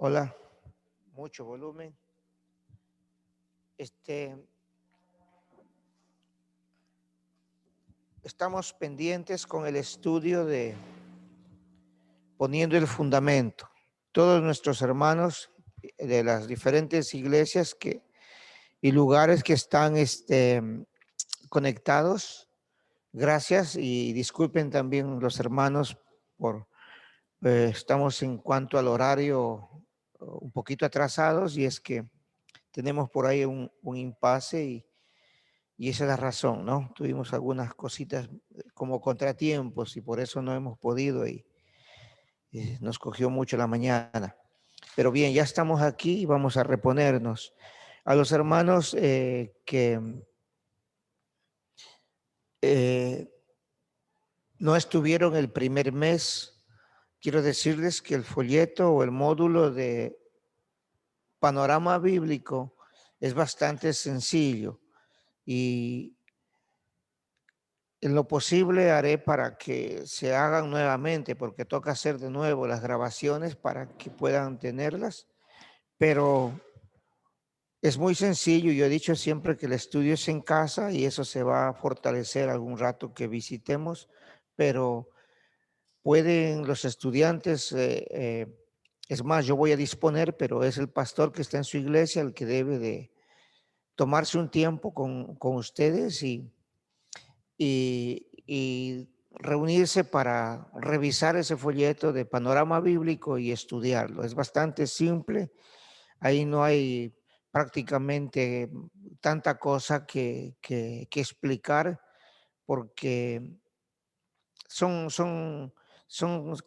Hola, mucho volumen. Estamos pendientes con el estudio de poniendo el fundamento. Todos nuestros hermanos de las diferentes iglesias y lugares que están conectados, gracias y disculpen también los hermanos por estamos en cuanto al horario un poquito atrasados y es que tenemos por ahí un impasse y esa es la razón, ¿no? Tuvimos algunas cositas como contratiempos y por eso no hemos podido y nos cogió mucho la mañana. Pero bien, ya estamos aquí y vamos a reponernos. A los hermanos que no estuvieron el primer mes, quiero decirles que el folleto o el módulo de panorama bíblico es bastante sencillo y en lo posible haré para que se hagan nuevamente, porque toca hacer de nuevo las grabaciones para que puedan tenerlas, pero es muy sencillo. Yo he dicho siempre que el estudio es en casa y eso se va a fortalecer algún rato que visitemos, pero pueden los estudiantes, es más, yo voy a disponer, pero es el pastor que está en su iglesia el que debe de tomarse un tiempo con ustedes y reunirse para revisar ese folleto de panorama bíblico y estudiarlo. Es bastante simple, ahí no hay prácticamente tanta cosa que explicar porque son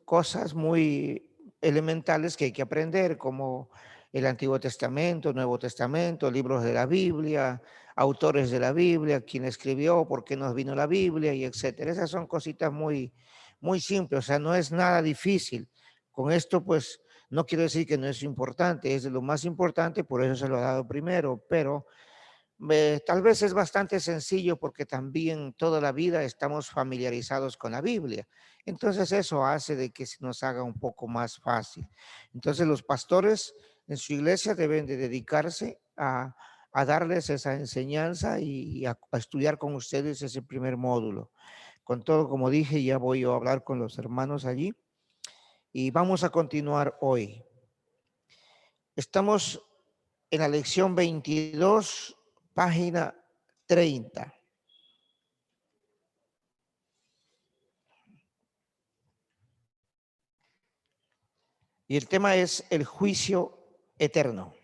cosas muy elementales que hay que aprender, como el Antiguo Testamento, Nuevo Testamento, libros de la Biblia, autores de la Biblia, quién escribió, por qué nos vino la Biblia, y etcétera. Esas son cositas muy simples, o sea, no es nada difícil. Con esto, pues, no quiero decir que no es importante, es de lo más importante, por eso se lo ha dado primero, pero tal vez es bastante sencillo porque también toda la vida estamos familiarizados con la Biblia. Entonces eso hace de que se nos haga un poco más fácil. Entonces los pastores en su iglesia deben de dedicarse a darles esa enseñanza y a estudiar con ustedes ese primer módulo. Con todo, como dije, ya voy a hablar con los hermanos allí y vamos a continuar hoy. Estamos en la lección 22, página 30. Y el tema es el juicio eterno.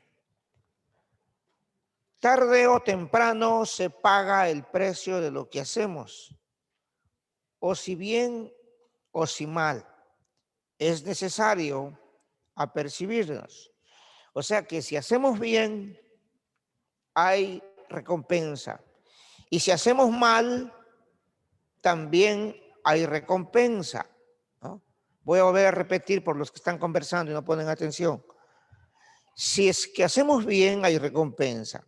Tarde o temprano se paga el precio de lo que hacemos, o si bien o si mal. Es necesario apercibirnos. O sea que si hacemos bien, hay recompensa. Y si hacemos mal, también hay recompensa, ¿no? Voy a volver a repetir por los que están conversando y no ponen atención. Si es que hacemos bien, hay recompensa.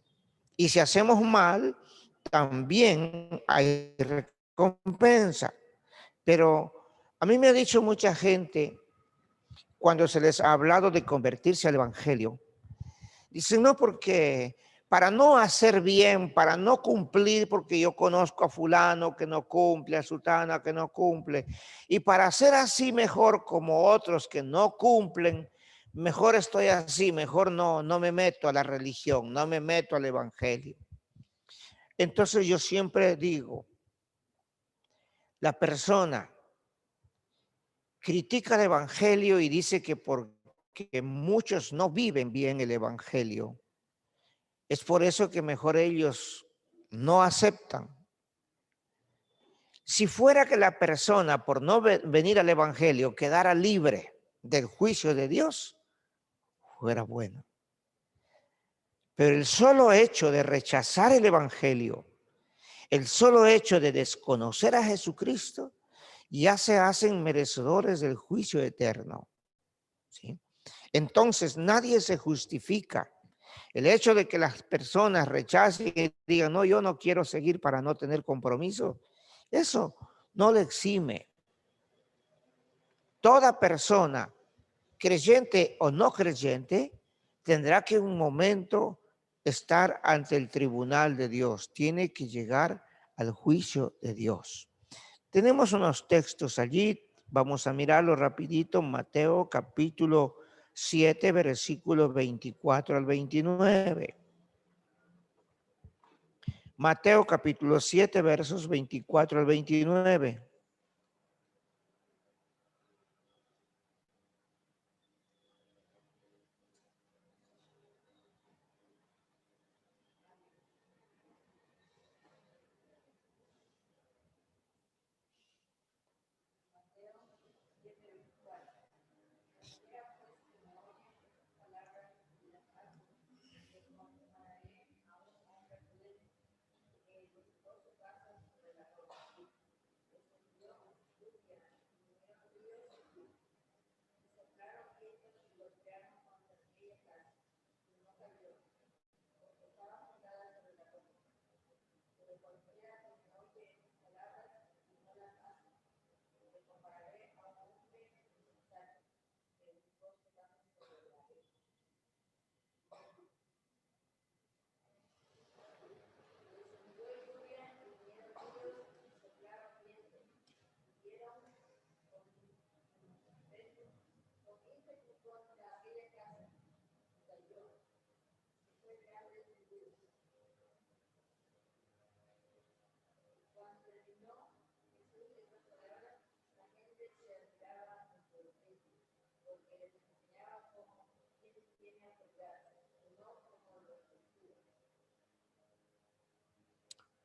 Y si hacemos mal, también hay recompensa. Pero a mí me ha dicho mucha gente, cuando se les ha hablado de convertirse al Evangelio, dicen, no, porque para no hacer bien, para no cumplir, porque yo conozco a fulano que no cumple, a sultana que no cumple, y para ser así mejor como otros que no cumplen, mejor estoy así, mejor no me meto a la religión, no me meto al Evangelio. Entonces yo siempre digo, la persona critica el Evangelio y dice que porque muchos no viven bien el Evangelio, es por eso que mejor ellos no aceptan. Si fuera que la persona por no venir al Evangelio quedara libre del juicio de Dios, fuera bueno. Pero el solo hecho de rechazar el Evangelio, el solo hecho de desconocer a Jesucristo, ya se hacen merecedores del juicio eterno, ¿sí? Entonces nadie se justifica. El hecho de que las personas rechacen y digan, no, yo no quiero seguir para no tener compromiso, eso no le exime. Toda persona creyente o no creyente, tendrá que en un momento estar ante el tribunal de Dios. Tiene que llegar al juicio de Dios. Tenemos unos textos allí, vamos a mirarlo rapidito. Mateo capítulo 7, versículos 24 al 29. Mateo capítulo 7, versos 24 al 29.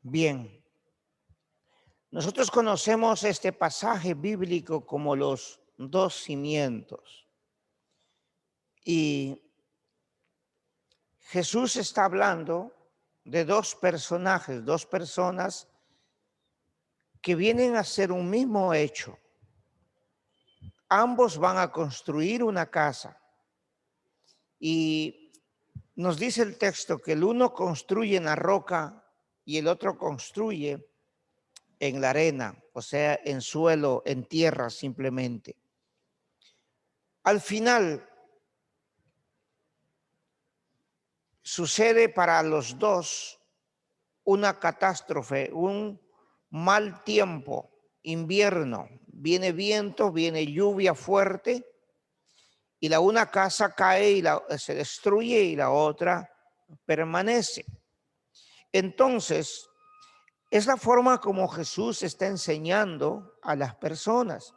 Bien, nosotros conocemos este pasaje bíblico como los dos cimientos. Y Jesús está hablando de dos personajes, dos personas que vienen a hacer un mismo hecho. Ambos van a construir una casa. Y nos dice el texto que el uno construye en la roca y el otro construye en la arena, o sea, en suelo, en tierra simplemente. Al final, sucede para los dos una catástrofe, un mal tiempo, invierno. Viene viento, viene lluvia fuerte y una casa cae y se destruye y la otra permanece. Entonces, es la forma como Jesús está enseñando a las personas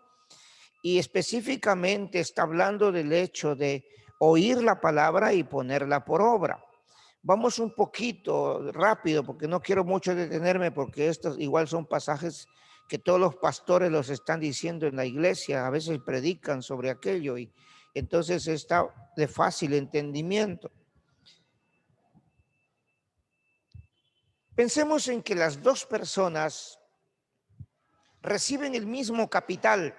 y específicamente está hablando del hecho de oír la palabra y ponerla por obra. Vamos un poquito rápido porque no quiero mucho detenerme porque estos igual son pasajes que todos los pastores los están diciendo en la iglesia, a veces predican sobre aquello y entonces está de fácil entendimiento. Pensemos en que las dos personas reciben el mismo capital,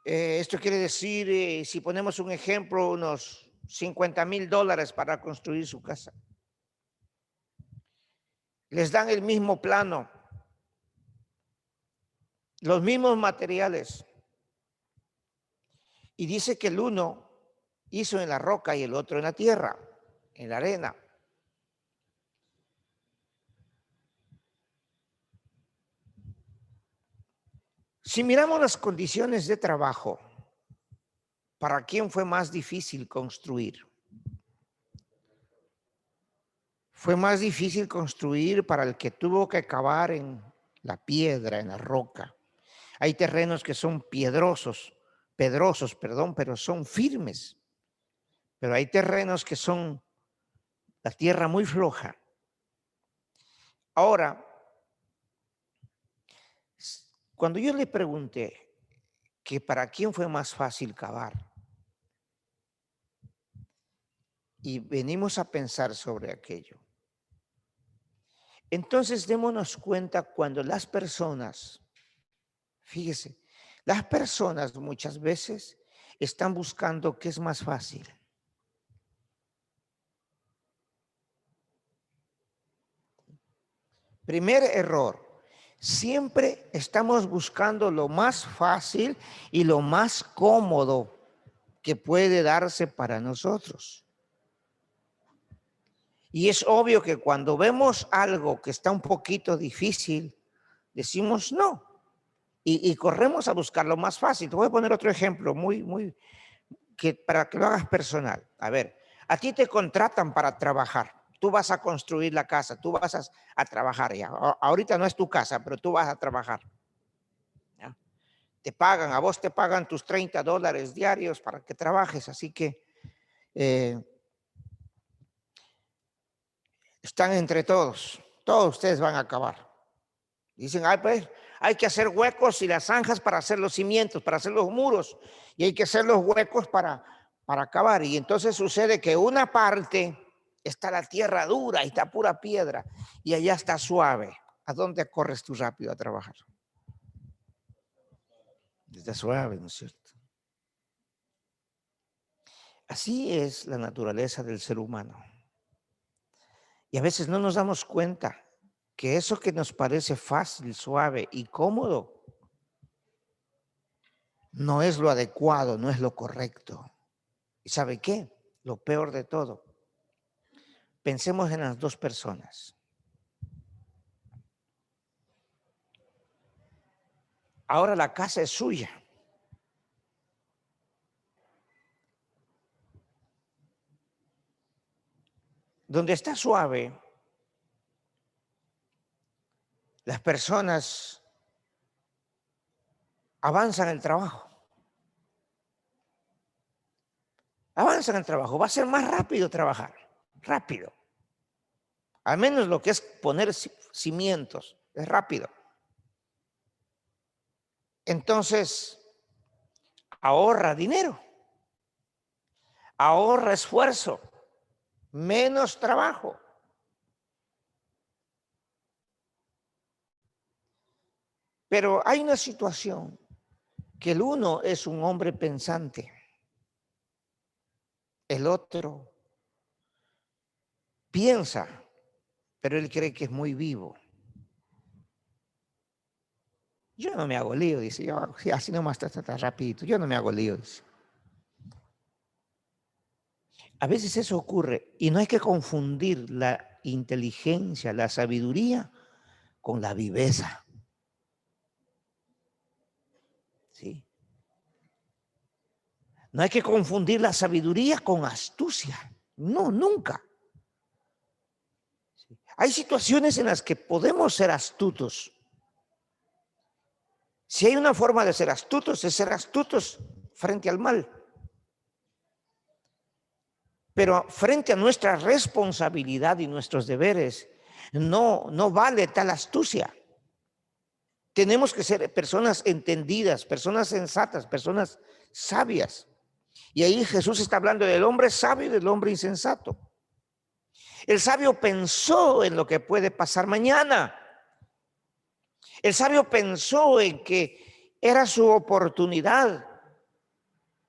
esto quiere decir, si ponemos un ejemplo, unos $50,000 para construir su casa. Les dan el mismo plano, los mismos materiales. Y dice que el uno hizo en la roca y el otro en la tierra, en la arena. Si miramos las condiciones de trabajo, ¿para quién fue más difícil construir? Fue más difícil construir para el que tuvo que cavar en la piedra, en la roca. Hay terrenos que son pedrosos, pero son firmes. Pero hay terrenos que son la tierra muy floja. Ahora, cuando yo le pregunté que para quién fue más fácil cavar, y venimos a pensar sobre aquello, entonces démonos cuenta cuando las personas, fíjese, las personas muchas veces están buscando qué es más fácil. Primer error, Siempre estamos buscando lo más fácil y lo más cómodo que puede darse para nosotros. Y es obvio que cuando vemos algo que está un poquito difícil, decimos no. Y corremos a buscar lo más fácil. Te voy a poner otro ejemplo para que lo hagas personal. A ver, a ti te contratan para trabajar. Tú vas a construir la casa, tú vas a trabajar ya. Ahorita no es tu casa, pero tú vas a trabajar. ¿Ya? Te pagan, a vos te pagan tus $30 diarios para que trabajes. Así que están entre todos. Todos ustedes van a acabar. Dicen, ay, pues, hay que hacer huecos y las zanjas para hacer los cimientos, para hacer los muros. Y hay que hacer los huecos para acabar. Y entonces sucede que una parte está la tierra dura y está pura piedra. Y allá está suave. ¿A dónde corres tú rápido a trabajar? Está suave, ¿no es cierto? Así es la naturaleza del ser humano. Y a veces no nos damos cuenta que eso que nos parece fácil, suave y cómodo no es lo adecuado, no es lo correcto. ¿Y sabe qué? Lo peor de todo. Pensemos en las dos personas. Ahora la casa es suya. Donde está suave, las personas avanzan el trabajo. Avanzan el trabajo. Va a ser más rápido trabajar. Rápido. Al menos lo que es poner cimientos. Es rápido. Entonces, ahorra dinero. Ahorra esfuerzo. Menos trabajo. Pero hay una situación que el uno es un hombre pensante. El otro piensa, pero él cree que es muy vivo. Yo no me hago lío, dice. Yo, así nomás está rapidito. Yo no me hago lío, dice. A veces eso ocurre y no hay que confundir la inteligencia, la sabiduría con la viveza. ¿Sí? No hay que confundir la sabiduría con astucia. No, nunca. ¿Sí? Hay situaciones en las que podemos ser astutos. Si hay una forma de ser astutos, es ser astutos frente al mal. Pero frente a nuestra responsabilidad y nuestros deberes, no vale tal astucia. Tenemos que ser personas entendidas, personas sensatas, personas sabias. Y ahí Jesús está hablando del hombre sabio y del hombre insensato. El sabio pensó en lo que puede pasar mañana. El sabio pensó en que era su oportunidad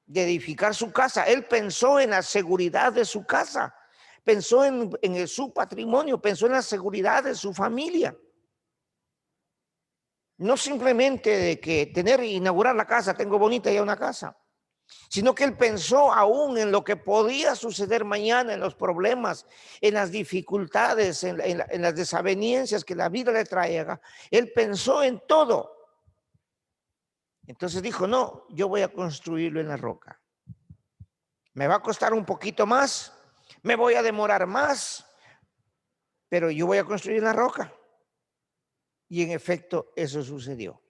de edificar su casa. Él pensó en la seguridad de su casa, pensó en su patrimonio, pensó en la seguridad de su familia. No simplemente de que inaugurar la casa, tengo bonita ya una casa, sino que él pensó aún en lo que podía suceder mañana, en los problemas, en las dificultades, en las desavenencias que la vida le traiga. Él pensó en todo. Entonces dijo, no, yo voy a construirlo en la roca. Me va a costar un poquito más, me voy a demorar más, pero yo voy a construir en la roca. Y en efecto, eso sucedió.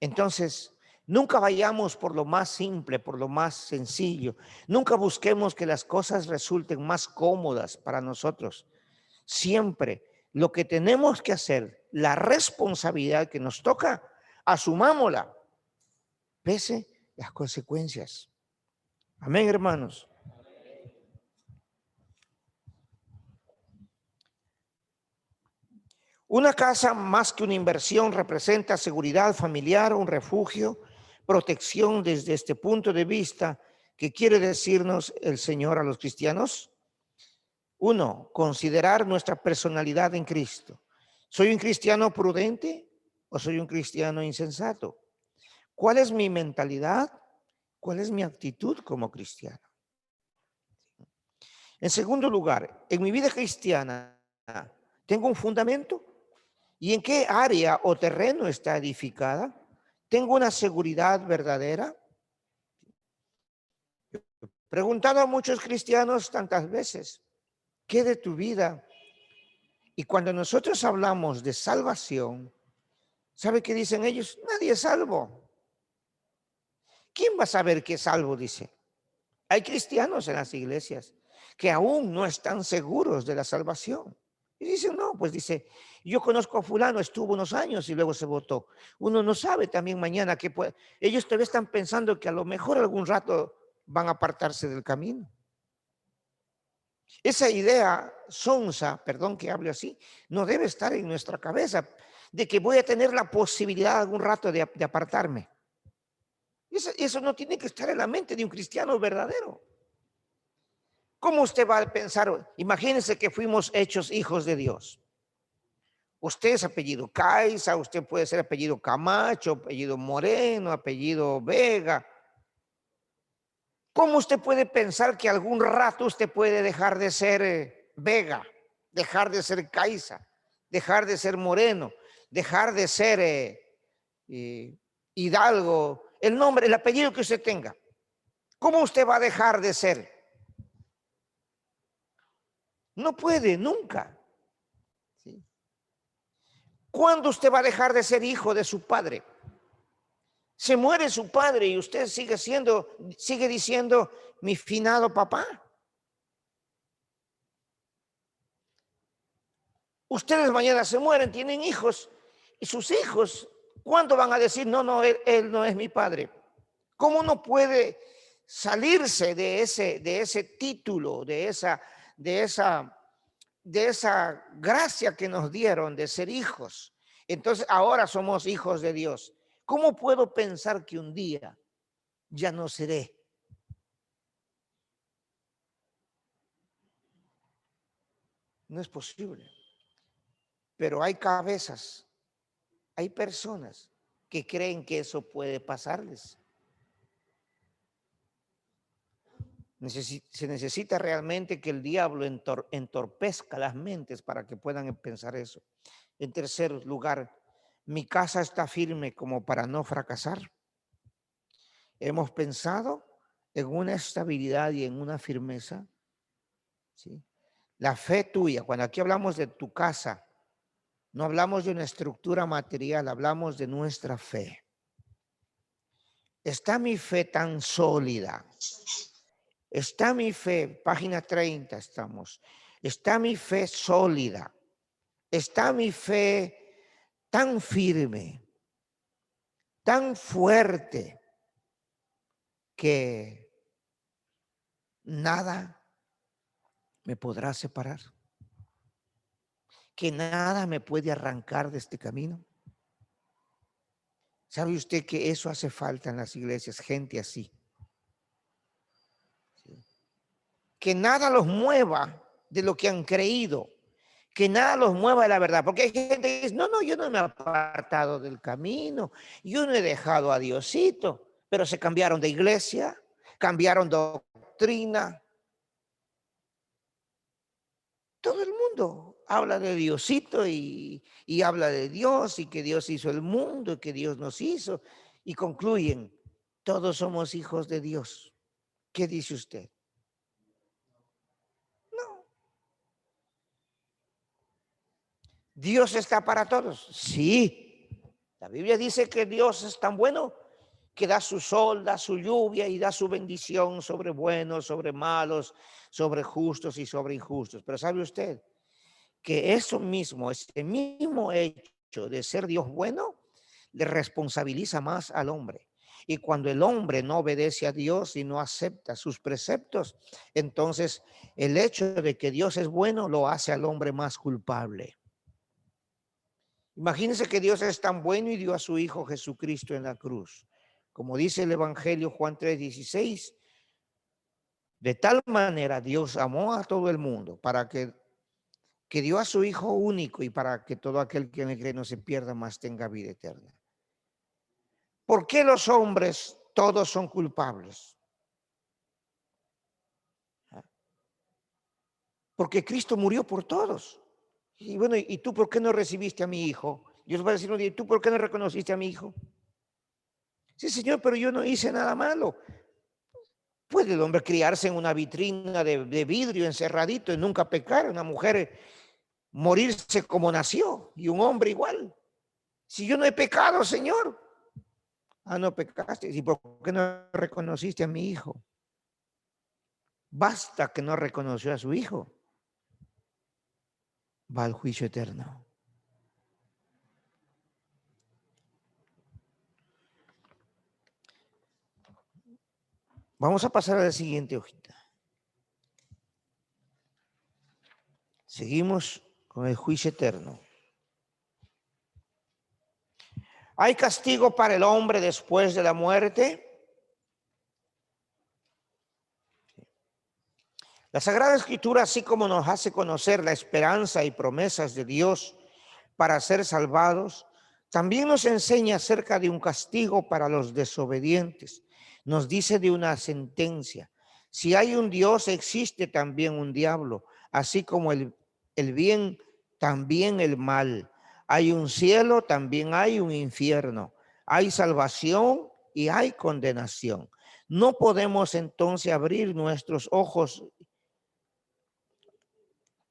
Entonces, nunca vayamos por lo más simple, por lo más sencillo. Nunca busquemos que las cosas resulten más cómodas para nosotros. Siempre lo que tenemos que hacer, la responsabilidad que nos toca, asumámosla, pese las consecuencias. Amén, hermanos. Una casa, más que una inversión, representa seguridad familiar, un refugio, protección desde este punto de vista. ¿Qué quiere decirnos el Señor a los cristianos? Uno, considerar nuestra personalidad en Cristo. ¿Soy un cristiano prudente o soy un cristiano insensato? ¿Cuál es mi mentalidad? ¿Cuál es mi actitud como cristiano? En segundo lugar, en mi vida cristiana, ¿tengo un fundamento? ¿Y en qué área o terreno está edificada? ¿Tengo una seguridad verdadera? Preguntado a muchos cristianos tantas veces, ¿qué de tu vida? Y cuando nosotros hablamos de salvación, ¿sabe qué dicen ellos? Nadie es salvo. ¿Quién va a saber qué es salvo? Dice. Hay cristianos en las iglesias que aún no están seguros de la salvación. Y dicen, no, pues dice, yo conozco a fulano, estuvo unos años y luego se votó. Uno no sabe también mañana qué puede. Ellos todavía están pensando que a lo mejor algún rato van a apartarse del camino. Esa idea sonsa, perdón que hable así, no debe estar en nuestra cabeza de que voy a tener la posibilidad algún rato de apartarme. Eso no tiene que estar en la mente de un cristiano verdadero. ¿Cómo usted va a pensar? Imagínense que fuimos hechos hijos de Dios. Usted es apellido Caiza, usted puede ser apellido Camacho, apellido Moreno, apellido Vega. ¿Cómo usted puede pensar que algún rato usted puede dejar de ser Vega, dejar de ser Caiza, dejar de ser Moreno, dejar de ser Hidalgo, el nombre, el apellido que usted tenga? ¿Cómo usted va a dejar de ser? No puede, nunca. ¿Sí? ¿Cuándo usted va a dejar de ser hijo de su padre? Se muere su padre y usted sigue diciendo mi finado papá. Ustedes mañana se mueren, tienen hijos y sus hijos, ¿cuándo van a decir no, él no es mi padre? ¿Cómo no puede salirse de ese título, de esa gracia que nos dieron de ser hijos? Entonces ahora somos hijos de Dios. ¿Cómo puedo pensar que un día ya no seré? No es posible. Pero hay cabezas, hay personas que creen que eso puede pasarles. Se necesita realmente que el diablo entorpezca las mentes para que puedan pensar eso. En tercer lugar, mi casa está firme como para no fracasar. Hemos pensado en una estabilidad y en una firmeza. ¿Sí? La fe tuya, cuando aquí hablamos de tu casa, no hablamos de una estructura material, hablamos de nuestra fe. ¿Está mi fe tan sólida? ¿Está mi fe, página 30 estamos, está mi fe sólida? ¿Está mi fe tan firme, tan fuerte que nada me podrá separar? ¿Que nada me puede arrancar de este camino? ¿Sabe usted que eso hace falta en las iglesias? Gente así. Que nada los mueva de lo que han creído, que nada los mueva de la verdad, porque hay gente que dice, no, yo no me he apartado del camino, yo no he dejado a Diosito, pero se cambiaron de iglesia, cambiaron de doctrina. Todo el mundo habla de Diosito y habla de Dios y que Dios hizo el mundo y que Dios nos hizo y concluyen, todos somos hijos de Dios. ¿Qué dice usted? No. ¿Dios está para todos? Sí. La Biblia dice que Dios es tan bueno que da su sol, da su lluvia y da su bendición sobre buenos, sobre malos, sobre justos y sobre injustos. Pero ¿sabe usted que eso mismo, ese mismo hecho de ser Dios bueno, le responsabiliza más al hombre? Y cuando el hombre no obedece a Dios y no acepta sus preceptos, entonces el hecho de que Dios es bueno lo hace al hombre más culpable. Imagínense que Dios es tan bueno y dio a su Hijo Jesucristo en la cruz. Como dice el Evangelio Juan 3:16, de tal manera Dios amó a todo el mundo para que que dio a su Hijo único y para que todo aquel que en él cree no se pierda, más tenga vida eterna. ¿Por qué los hombres todos son culpables? Porque Cristo murió por todos. Y bueno, ¿y tú por qué no recibiste a mi hijo? Dios va a decir un día, ¿y tú por qué no reconociste a mi hijo? Sí, Señor, pero yo no hice nada malo. ¿Puede el hombre criarse en una vitrina de vidrio encerradito y nunca pecar? Una mujer morirse como nació y un hombre igual. Si yo no he pecado, Señor. Ah, no pecaste. ¿Y por qué no reconociste a mi hijo? Basta que no reconoció a su hijo. Va al juicio eterno. Vamos a pasar a la siguiente hojita. Seguimos con el juicio eterno. ¿Hay castigo para el hombre después de la muerte? La Sagrada Escritura, así como nos hace conocer la esperanza y promesas de Dios para ser salvados, también nos enseña acerca de un castigo para los desobedientes. Nos dice de una sentencia. Si hay un Dios, existe también un diablo, así como el bien, también el mal. Hay un cielo, también hay un infierno. Hay salvación y hay condenación. No podemos entonces abrir nuestros ojos.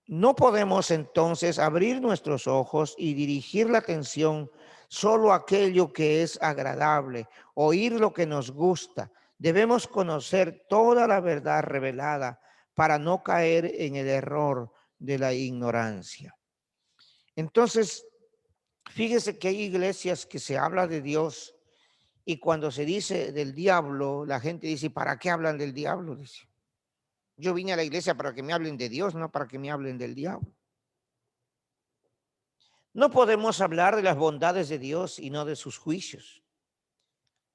No podemos entonces abrir nuestros ojos y dirigir la atención solo a aquello que es agradable, oír lo que nos gusta. Debemos conocer toda la verdad revelada para no caer en el error de la ignorancia. Entonces, fíjese que hay iglesias que se habla de Dios y cuando se dice del diablo, la gente dice, ¿para qué hablan del diablo? Dice, yo vine a la iglesia para que me hablen de Dios, no para que me hablen del diablo. No podemos hablar de las bondades de Dios y no de sus juicios.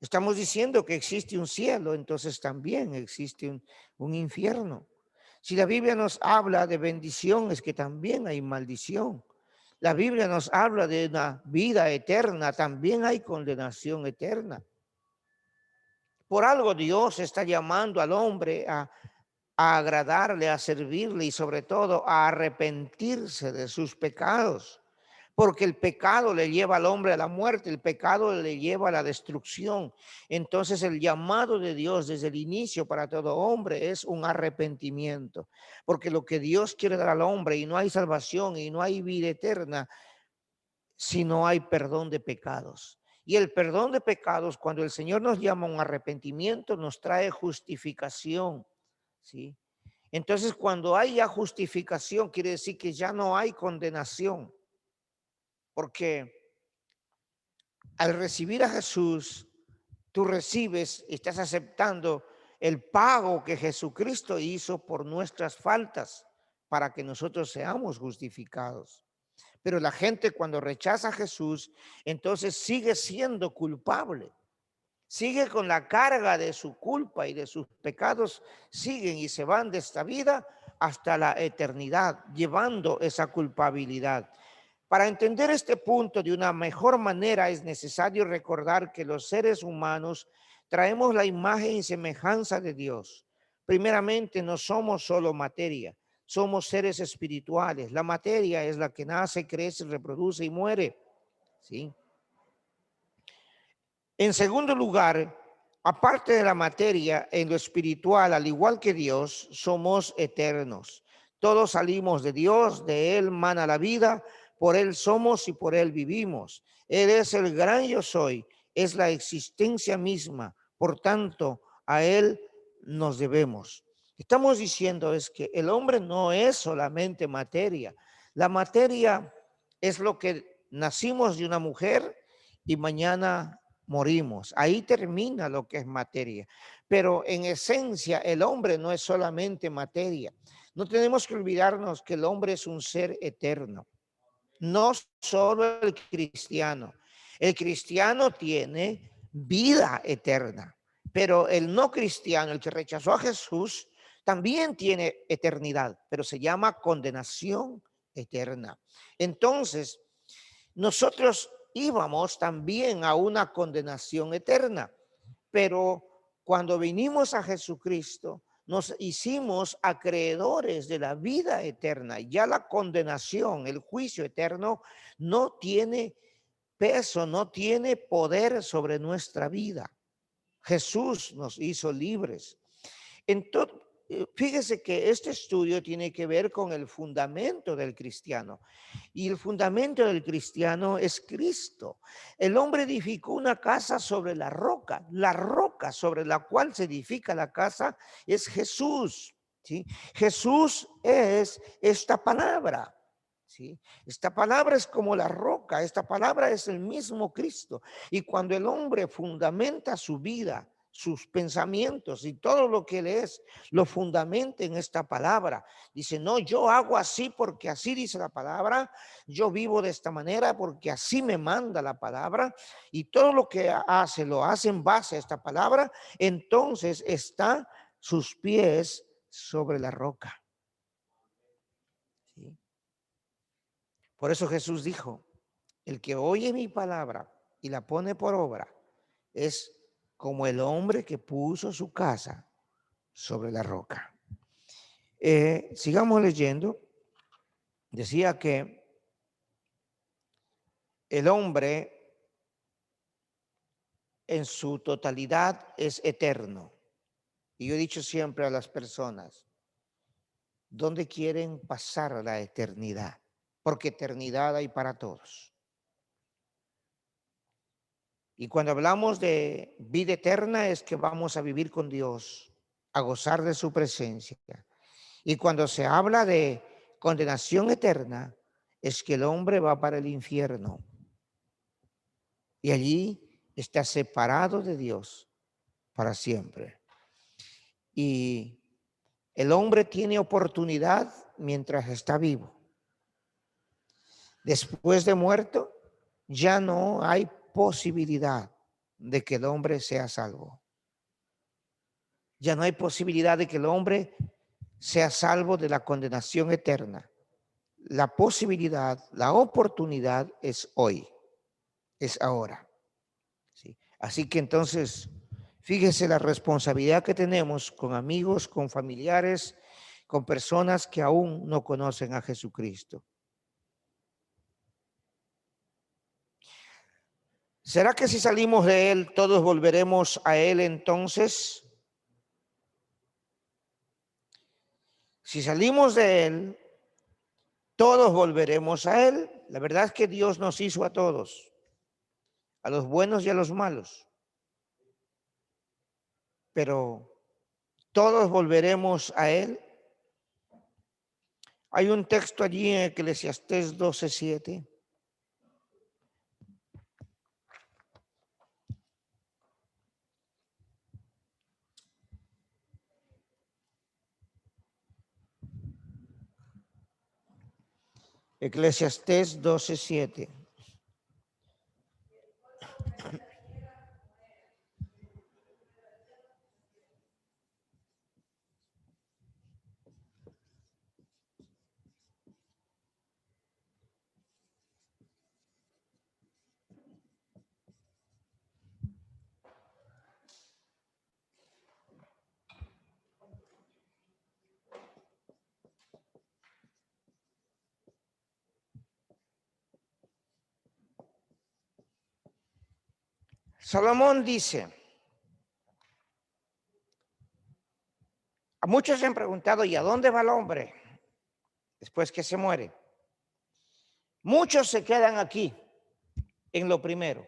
Estamos diciendo que existe un cielo, entonces también existe un infierno. Si la Biblia nos habla de bendición, es que también hay maldición. La Biblia nos habla de una vida eterna, también hay condenación eterna. Por algo Dios está llamando al hombre a agradarle, a servirle y sobre todo a arrepentirse de sus pecados. Porque el pecado le lleva al hombre a la muerte, el pecado le lleva a la destrucción. Entonces el llamado de Dios desde el inicio para todo hombre es un arrepentimiento. Porque lo que Dios quiere dar al hombre, y no hay salvación y no hay vida eterna, si no hay perdón de pecados. Y el perdón de pecados, cuando el Señor nos llama a un arrepentimiento, nos trae justificación, ¿sí? Entonces cuando hay ya justificación, quiere decir que ya no hay condenación. Porque al recibir a Jesús, tú recibes, estás aceptando el pago que Jesucristo hizo por nuestras faltas para que nosotros seamos justificados. Pero la gente cuando rechaza a Jesús, entonces sigue siendo culpable. Sigue con la carga de su culpa y de sus pecados, siguen y se van de esta vida hasta la eternidad, llevando esa culpabilidad. Para entender este punto de una mejor manera es necesario recordar que los seres humanos traemos la imagen y semejanza de Dios. Primeramente, no somos solo materia, somos seres espirituales. La materia es la que nace, crece, reproduce y muere, ¿sí? En segundo lugar, aparte de la materia, en lo espiritual, al igual que Dios, somos eternos. Todos salimos de Dios, de Él mana la vida, por Él somos y por Él vivimos. Él es el gran yo soy, es la existencia misma. Por tanto, a Él nos debemos. Estamos diciendo es que el hombre no es solamente materia. La materia es lo que nacimos de una mujer y mañana morimos. Ahí termina lo que es materia. Pero en esencia el hombre no es solamente materia. No tenemos que olvidarnos que el hombre es un ser eterno. No solo el cristiano. El cristiano tiene vida eterna, pero el no cristiano, el que rechazó a Jesús, también tiene eternidad, pero se llama condenación eterna. Entonces, nosotros íbamos también a una condenación eterna, pero cuando vinimos a Jesucristo, nos hicimos acreedores de la vida eterna. Ya la condenación, el juicio eterno, no tiene peso, no tiene poder sobre nuestra vida. Jesús nos hizo libres. Entonces, fíjese que este estudio tiene que ver con el fundamento del cristiano. Y el fundamento del cristiano es Cristo. El hombre edificó una casa sobre la roca. La roca sobre la cual se edifica la casa es Jesús. ¿Sí? Jesús es esta palabra. ¿Sí? Esta palabra es como la roca. Esta palabra es el mismo Cristo. Y cuando el hombre fundamenta su vida, sus pensamientos y todo lo que él es, lo fundamenta en esta palabra. Dice, no, yo hago así porque así dice la palabra, yo vivo de esta manera porque así me manda la palabra, y todo lo que hace, lo hace en base a esta palabra. Entonces está sus pies sobre la roca. ¿Sí? Por eso Jesús dijo, el que oye mi palabra y la pone por obra es como el hombre que puso su casa sobre la roca. Sigamos leyendo. Decía que el hombre en su totalidad es eterno. Y yo he dicho siempre a las personas, ¿dónde quieren pasar la eternidad? Porque eternidad hay para todos. Y cuando hablamos de vida eterna es que vamos a vivir con Dios, a gozar de su presencia. Y cuando se habla de condenación eterna, es que el hombre va para el infierno. Y allí está separado de Dios para siempre. Y el hombre tiene oportunidad mientras está vivo. Después de muerto, ya no hay posibilidad de que el hombre sea salvo. Ya no hay posibilidad de que el hombre sea salvo de la condenación eterna. La posibilidad, la oportunidad es hoy, es ahora. ¿Sí? Así que entonces, fíjese la responsabilidad que tenemos con amigos, con familiares, con personas que aún no conocen a Jesucristo. ¿Será que si salimos de Él, todos volveremos a Él entonces? Si salimos de Él, todos volveremos a Él. La verdad es que Dios nos hizo a todos, a los buenos y a los malos. Pero todos volveremos a Él. Hay un texto allí en Eclesiastés 12:7. Eclesiastés 12:7. Salomón dice, a muchos se han preguntado, ¿y a dónde va el hombre después que se muere? Muchos se quedan aquí en lo primero.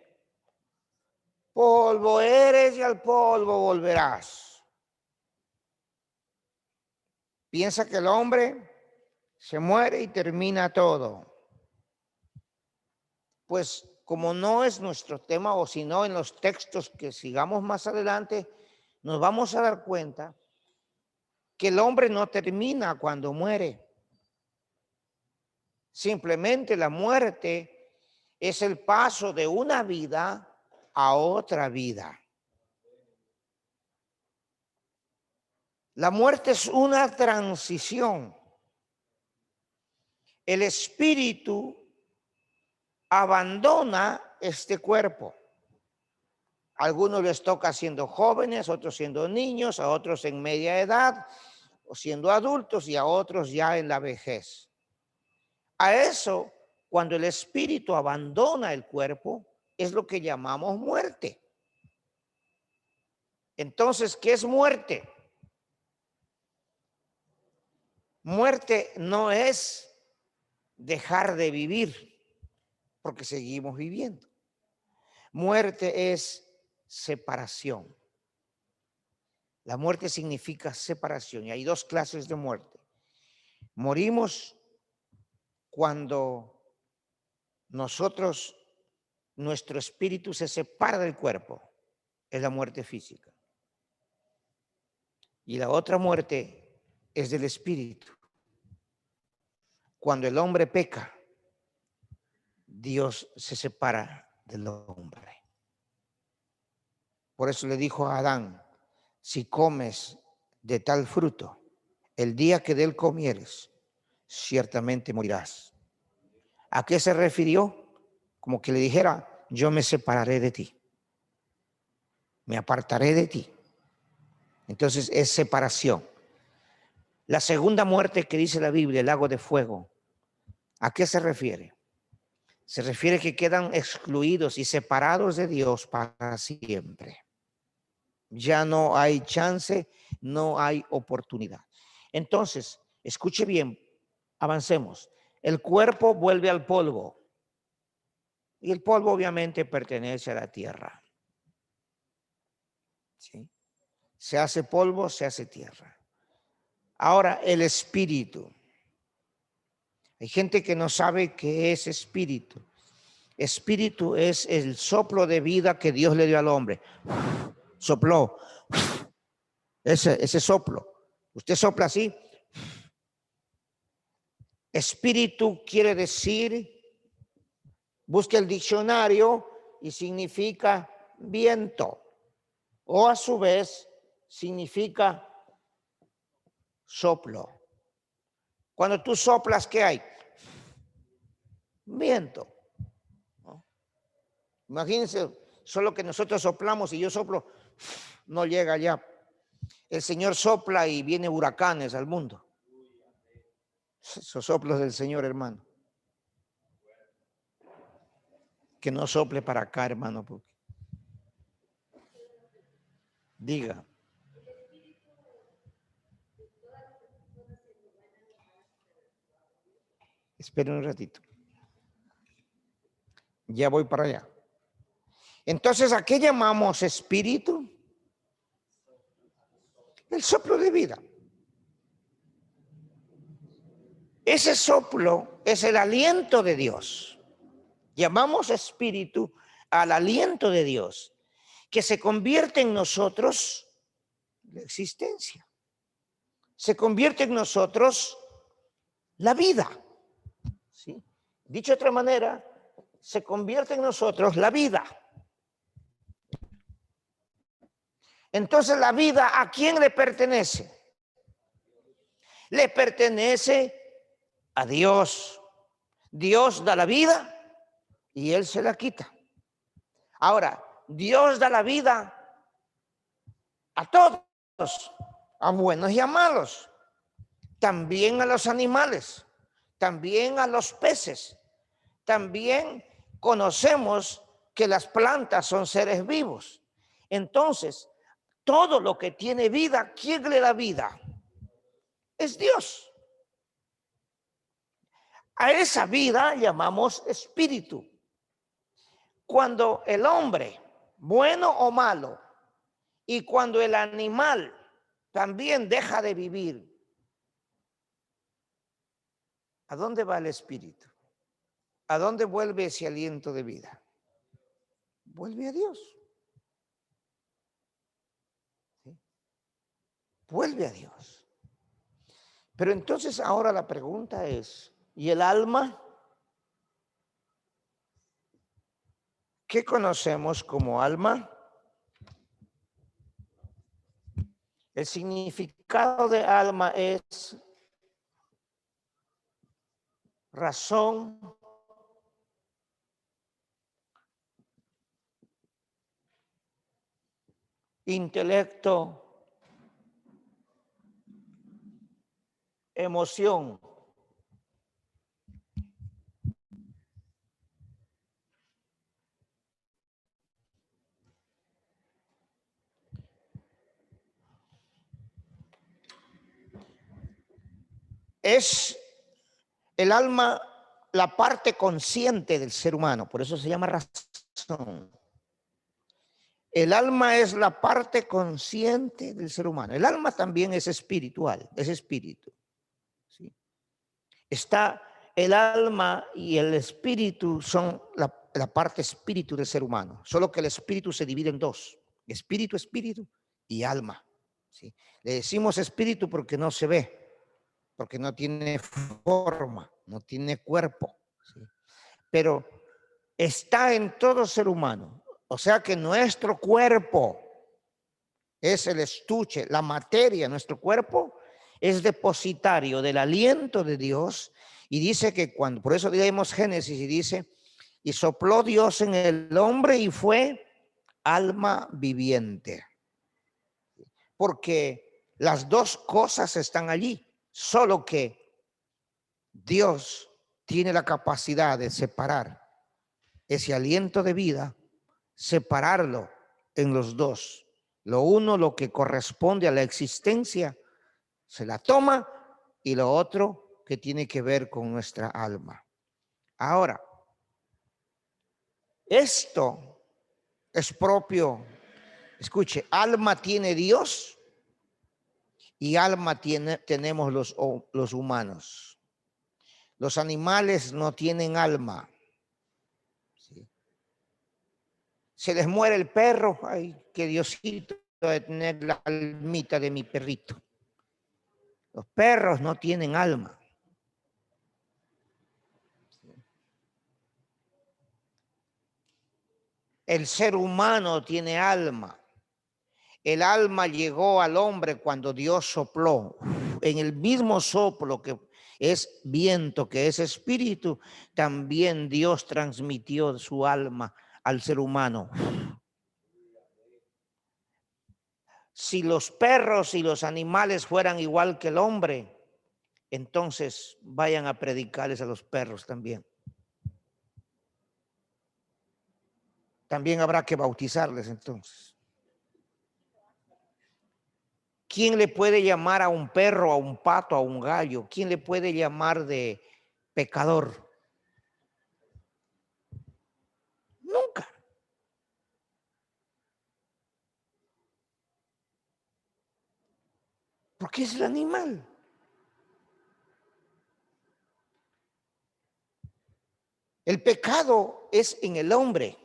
Polvo eres y al polvo volverás. Piensa que el hombre se muere y termina todo. Pues como no es nuestro tema, o si no en los textos que sigamos más adelante, nos vamos a dar cuenta que el hombre no termina cuando muere. Simplemente la muerte es el paso de una vida a otra vida. La muerte es una transición. El espíritu abandona este cuerpo. A algunos les toca siendo jóvenes, otros siendo niños, a otros en media edad, o siendo adultos y a otros ya en la vejez. A eso, cuando el espíritu abandona el cuerpo, es lo que llamamos muerte. Entonces, ¿qué es muerte? Muerte no es dejar de vivir, porque seguimos viviendo. Muerte es separación. La muerte significa separación y hay dos clases de muerte. Morimos cuando nuestro espíritu se separa del cuerpo, es la muerte física. Y la otra muerte es del espíritu. Cuando el hombre peca, Dios se separa del hombre. Por eso le dijo a Adán, si comes de tal fruto, el día que de él comieres, ciertamente morirás. ¿A qué se refirió? Como que le dijera, yo me separaré de ti, me apartaré de ti. Entonces es separación. La segunda muerte que dice la Biblia, el lago de fuego, ¿a qué se refiere? Se refiere que quedan excluidos y separados de Dios para siempre. Ya no hay chance, no hay oportunidad. Entonces, escuche bien, avancemos. El cuerpo vuelve al polvo y el polvo obviamente pertenece a la tierra. ¿Sí? Se hace polvo, se hace tierra. Ahora, el espíritu. Hay gente que no sabe qué es espíritu. Espíritu es el soplo de vida que Dios le dio al hombre. Sopló. Ese soplo. Usted sopla así. Espíritu quiere decir, busque el diccionario y significa viento. O a su vez significa soplo. Cuando tú soplas, ¿qué hay? Viento. ¿No? Imagínense, solo que nosotros soplamos y yo soplo, no llega allá. El Señor sopla y viene huracanes al mundo. Esos soplos del Señor, hermano. Que no sople para acá, hermano. Porque... Diga. Esperen un ratito. Ya voy para allá. Entonces, ¿a qué llamamos espíritu? El soplo de vida. Ese soplo es el aliento de Dios. Llamamos espíritu al aliento de Dios, que se convierte en nosotros la existencia. Se convierte en nosotros la vida. ¿Sí? Dicho de otra manera, se convierte en nosotros la vida. Entonces, la vida, ¿a quién le pertenece? Le pertenece a Dios. Dios da la vida y Él se la quita. Ahora, Dios da la vida a todos, a buenos y a malos, también a los animales, también a los peces, también conocemos que las plantas son seres vivos. Entonces, todo lo que tiene vida, ¿quién le da vida? Es Dios. A esa vida llamamos espíritu. Cuando el hombre, bueno o malo, y cuando el animal también deja de vivir, ¿a dónde va el espíritu? ¿A dónde vuelve ese aliento de vida? Vuelve a Dios. ¿Sí? Vuelve a Dios. Pero entonces ahora la pregunta es, ¿y el alma? ¿Qué conocemos como alma? El significado de alma es razón, intelecto, emoción. Es el alma la parte consciente del ser humano, por eso se llama razón. El alma es la parte consciente del ser humano. El alma también es espiritual, es espíritu. ¿Sí? Está el alma y el espíritu son la parte espíritu del ser humano, solo que el espíritu se divide en dos, espíritu, espíritu y alma. ¿Sí? Le decimos espíritu porque no se ve, porque no tiene forma, no tiene cuerpo. ¿Sí? Pero está en todo ser humano. O sea que nuestro cuerpo es el estuche, la materia, nuestro cuerpo es depositario del aliento de Dios. Y dice que cuando, por eso leemos Génesis y dice, y sopló Dios en el hombre y fue alma viviente. Porque las dos cosas están allí, solo que Dios tiene la capacidad de separar ese aliento de vida, separarlo en los dos. Lo uno, lo que corresponde a la existencia, se la toma, y lo otro que tiene que ver con nuestra alma. Ahora, esto es propio. Escuche, alma tiene Dios y alma tenemos los humanos. Los animales no tienen alma. ¿Sí? Se les muere el perro, ay, que Diosito de tener la almita de mi perrito. Los perros no tienen alma. El ser humano tiene alma. El alma llegó al hombre cuando Dios sopló. En el mismo soplo que es viento, que es espíritu, también Dios transmitió su alma al ser humano. Si los perros y los animales fueran igual que el hombre, entonces vayan a predicarles a los perros también. También habrá que bautizarles entonces. ¿Quién le puede llamar a un perro, a un pato, a un gallo? ¿Quién le puede llamar de pecador? Nunca. Porque es el animal. El pecado es en el hombre.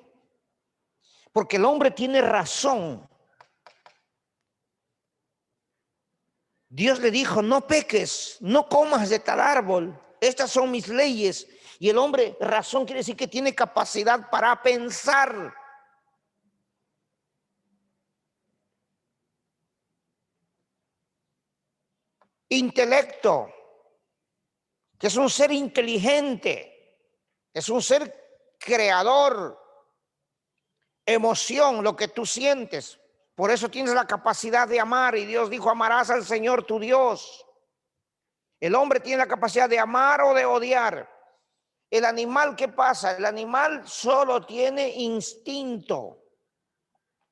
Porque el hombre tiene razón. Dios le dijo, no peques, no comas de tal árbol. Estas son mis leyes. Y el hombre, razón quiere decir que tiene capacidad para pensar. Intelecto, que es un ser inteligente, es un ser creador. Emoción, lo que tú sientes. Por eso tienes la capacidad de amar. Y Dios dijo, amarás al Señor tu Dios. El hombre tiene la capacidad de amar o de odiar. El animal, ¿qué pasa? El animal solo tiene instinto.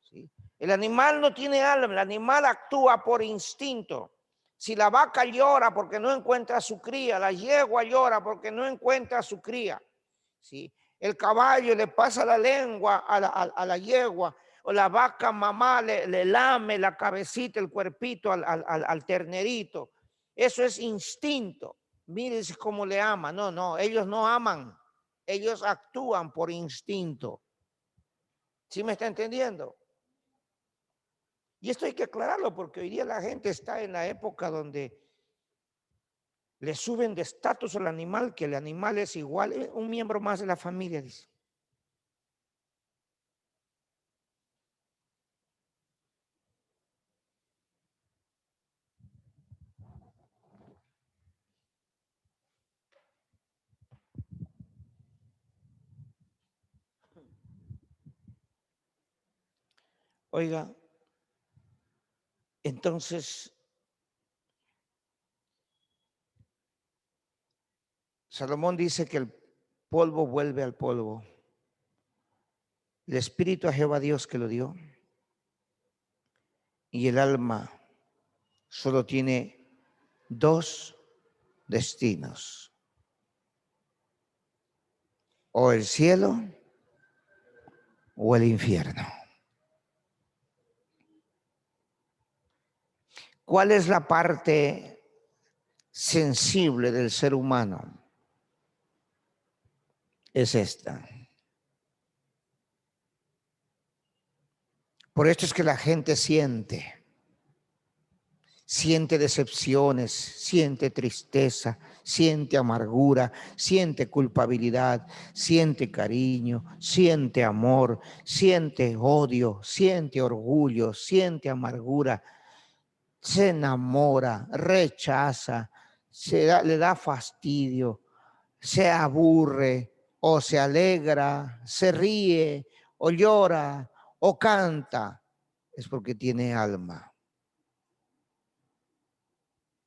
¿Sí? El animal no tiene alma, el animal actúa por instinto. Si la vaca llora porque no encuentra a su cría, la yegua llora porque no encuentra a su cría. ¿Sí? El caballo le pasa la lengua a la yegua, o la vaca mamá le lame la cabecita, el cuerpito al ternerito. Eso es instinto. Mire cómo le ama. No, no, ellos no aman. Ellos actúan por instinto. ¿Sí me está entendiendo? Y esto hay que aclararlo porque hoy día la gente está en la época donde le suben de estatus al animal, que el animal es igual, un miembro más de la familia, dice. Oiga, entonces Salomón dice que el polvo vuelve al polvo. El espíritu a Jehová Dios que lo dio. Y el alma solo tiene dos destinos. O el cielo o el infierno. ¿Cuál es la parte sensible del ser humano? Es esta. Por esto es que la gente siente decepciones, siente tristeza, siente amargura, siente culpabilidad, siente cariño, siente amor, siente odio, siente orgullo, siente amargura, se enamora, rechaza, le da fastidio, se aburre o se alegra, se ríe o llora o canta. Es porque tiene alma.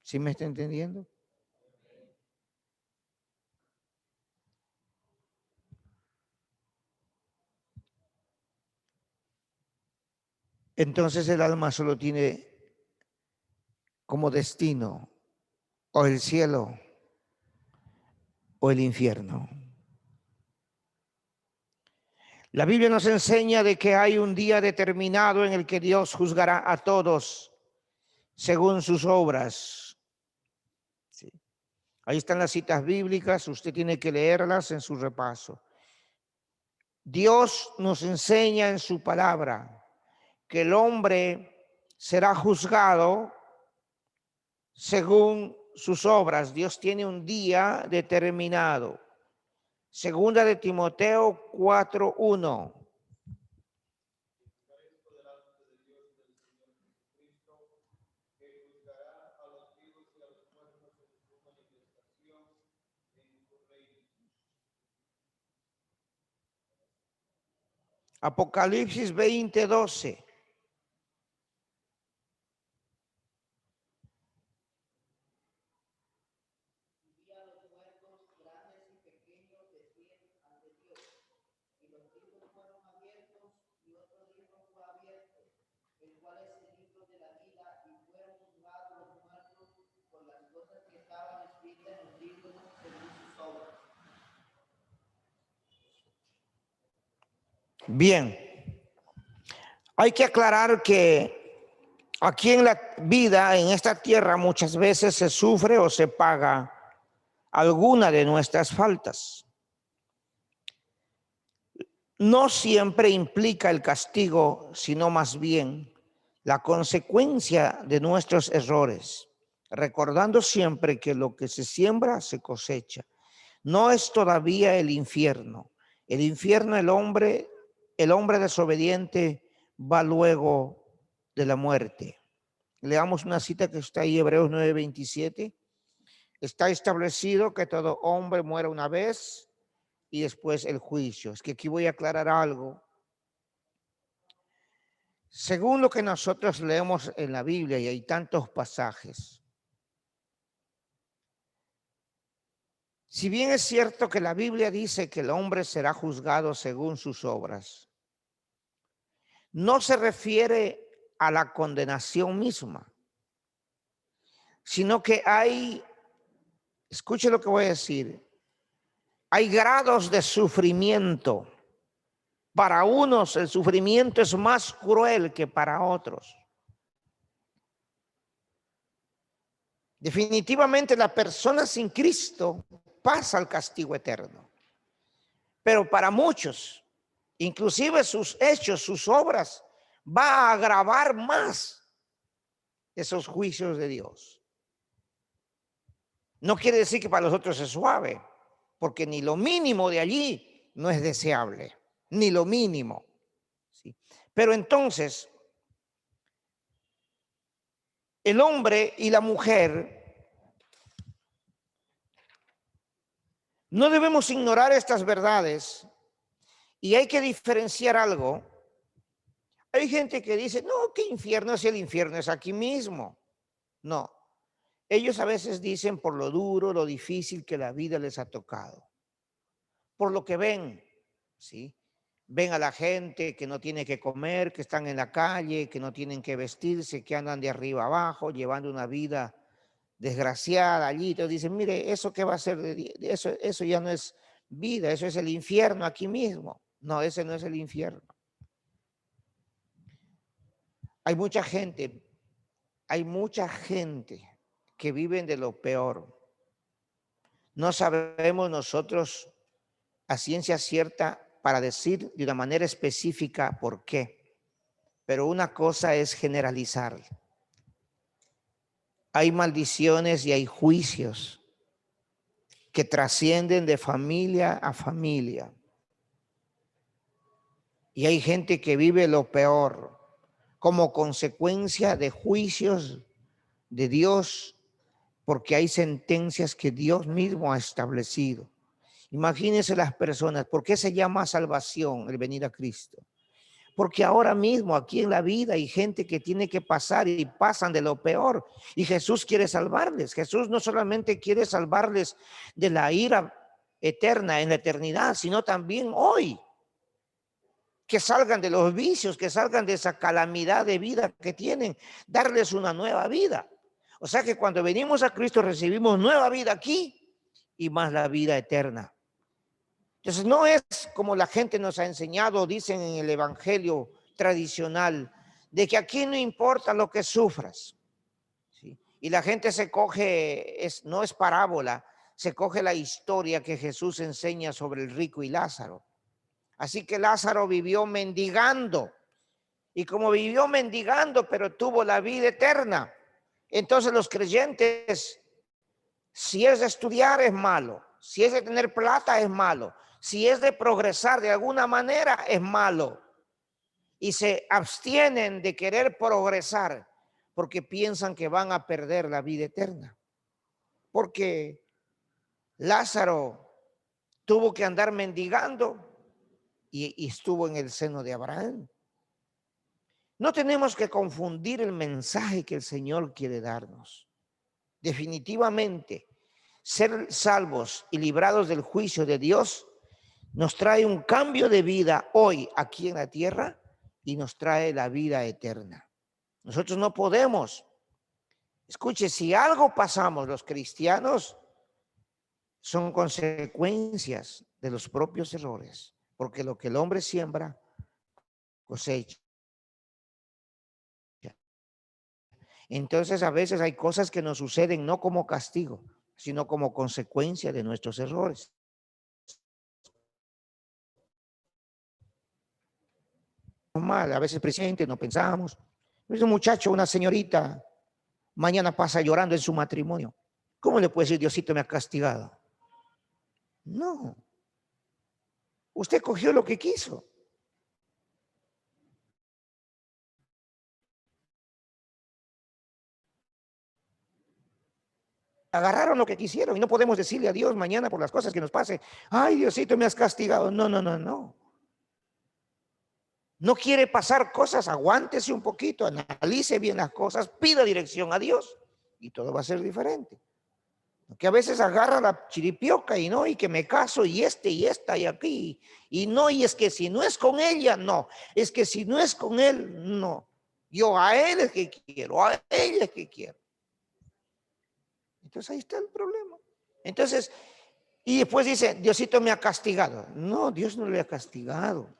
¿Sí me está entendiendo? Entonces el alma solo tiene como destino o el cielo o el infierno. La Biblia nos enseña de que hay un día determinado en el que Dios juzgará a todos según sus obras. Sí. Ahí están las citas bíblicas, usted tiene que leerlas en su repaso. Dios nos enseña en su palabra que el hombre será juzgado según sus obras. Dios tiene un día determinado. Segunda de Timoteo 4:1. Apocalipsis 20:12. Bien, hay que aclarar que aquí en la vida, en esta tierra, muchas veces se sufre o se paga alguna de nuestras faltas. No siempre implica el castigo, sino más bien la consecuencia de nuestros errores, recordando siempre que lo que se siembra se cosecha. No es todavía el infierno. El infierno, el hombre desobediente va luego de la muerte. Leamos una cita que está ahí, Hebreos 9:27. Está establecido que todo hombre muere una vez y después el juicio. Es que aquí voy a aclarar algo. Según lo que nosotros leemos en la Biblia, y hay tantos pasajes, si bien es cierto que la Biblia dice que el hombre será juzgado según sus obras, no se refiere a la condenación misma, sino que escuche lo que voy a decir, hay grados de sufrimiento. Para unos el sufrimiento es más cruel que para otros. Definitivamente la persona sin Cristo pasa al castigo eterno. Pero para muchos, inclusive sus hechos, sus obras, va a agravar más esos juicios de Dios. No quiere decir que para los otros es suave, porque ni lo mínimo de allí no es deseable, ni lo mínimo. ¿Sí? Pero entonces, el hombre y la mujer, no debemos ignorar estas verdades y hay que diferenciar algo. Hay gente que dice, no, ¿qué infierno? Si el infierno es aquí mismo. No, ellos a veces dicen por lo duro, lo difícil que la vida les ha tocado, por lo que ven, ¿sí? Ven a la gente que no tiene que comer, que están en la calle, que no tienen que vestirse, que andan de arriba abajo, llevando una vida desgraciada allí. Entonces dicen, mire, ¿eso qué va a ser? Eso ya no es vida, eso es el infierno aquí mismo. No, ese no es el infierno. Hay mucha gente, hay mucha gente que viven de lo peor. No sabemos nosotros a ciencia cierta para decir de una manera específica por qué, pero una cosa es generalizar. Hay maldiciones y hay juicios que trascienden de familia a familia. Y hay gente que vive lo peor como consecuencia de juicios de Dios, porque hay sentencias que Dios mismo ha establecido. Imagínense las personas, ¿por qué se llama salvación el venir a Cristo? Porque ahora mismo aquí en la vida hay gente que tiene que pasar y pasan de lo peor. Y Jesús quiere salvarles. Jesús no solamente quiere salvarles de la ira eterna en la eternidad, sino también hoy. Que salgan de los vicios, que salgan de esa calamidad de vida que tienen, darles una nueva vida. O sea que cuando venimos a Cristo recibimos nueva vida aquí y más la vida eterna. Entonces no es como la gente nos ha enseñado, dicen en el evangelio tradicional, de que aquí no importa lo que sufras, ¿sí? Y la gente se coge, no es parábola, se coge la historia que Jesús enseña sobre el rico y Lázaro. Así que Lázaro vivió mendigando, y como vivió mendigando, pero tuvo la vida eterna. Entonces los creyentes, si es de estudiar es malo, si es de tener plata es malo, si es de progresar de alguna manera es malo. Y se abstienen de querer progresar porque piensan que van a perder la vida eterna. Porque Lázaro tuvo que andar mendigando y estuvo en el seno de Abraham. No tenemos que confundir el mensaje que el Señor quiere darnos. Definitivamente, ser salvos y librados del juicio de Dios nos trae un cambio de vida hoy aquí en la tierra y nos trae la vida eterna. Nosotros no podemos, escuche, si algo pasamos los cristianos, son consecuencias de los propios errores, porque lo que el hombre siembra, cosecha. Entonces a veces hay cosas que nos suceden no como castigo, sino como consecuencia de nuestros errores. Mal, a veces presente, no pensamos. Es un muchacho, una señorita, mañana pasa llorando en su matrimonio. ¿Cómo le puede decir Diosito me ha castigado? No. Usted cogió lo que quiso. Agarraron lo que quisieron y no podemos decirle a Dios mañana por las cosas que nos pase. Ay, Diosito me has castigado. No, no, no, no. No quiere pasar cosas, aguántese un poquito, analice bien las cosas, pida dirección a Dios y todo va a ser diferente. Que a veces agarra la chiripioca y no, y que me caso y esta y aquí. Y no, y es que si no es con ella, no. Es que si no es con él, no. Yo a él es que quiero, a ella es que quiero. Entonces ahí está el problema. Entonces, y después dice, Diosito me ha castigado. No, Dios no le ha castigado.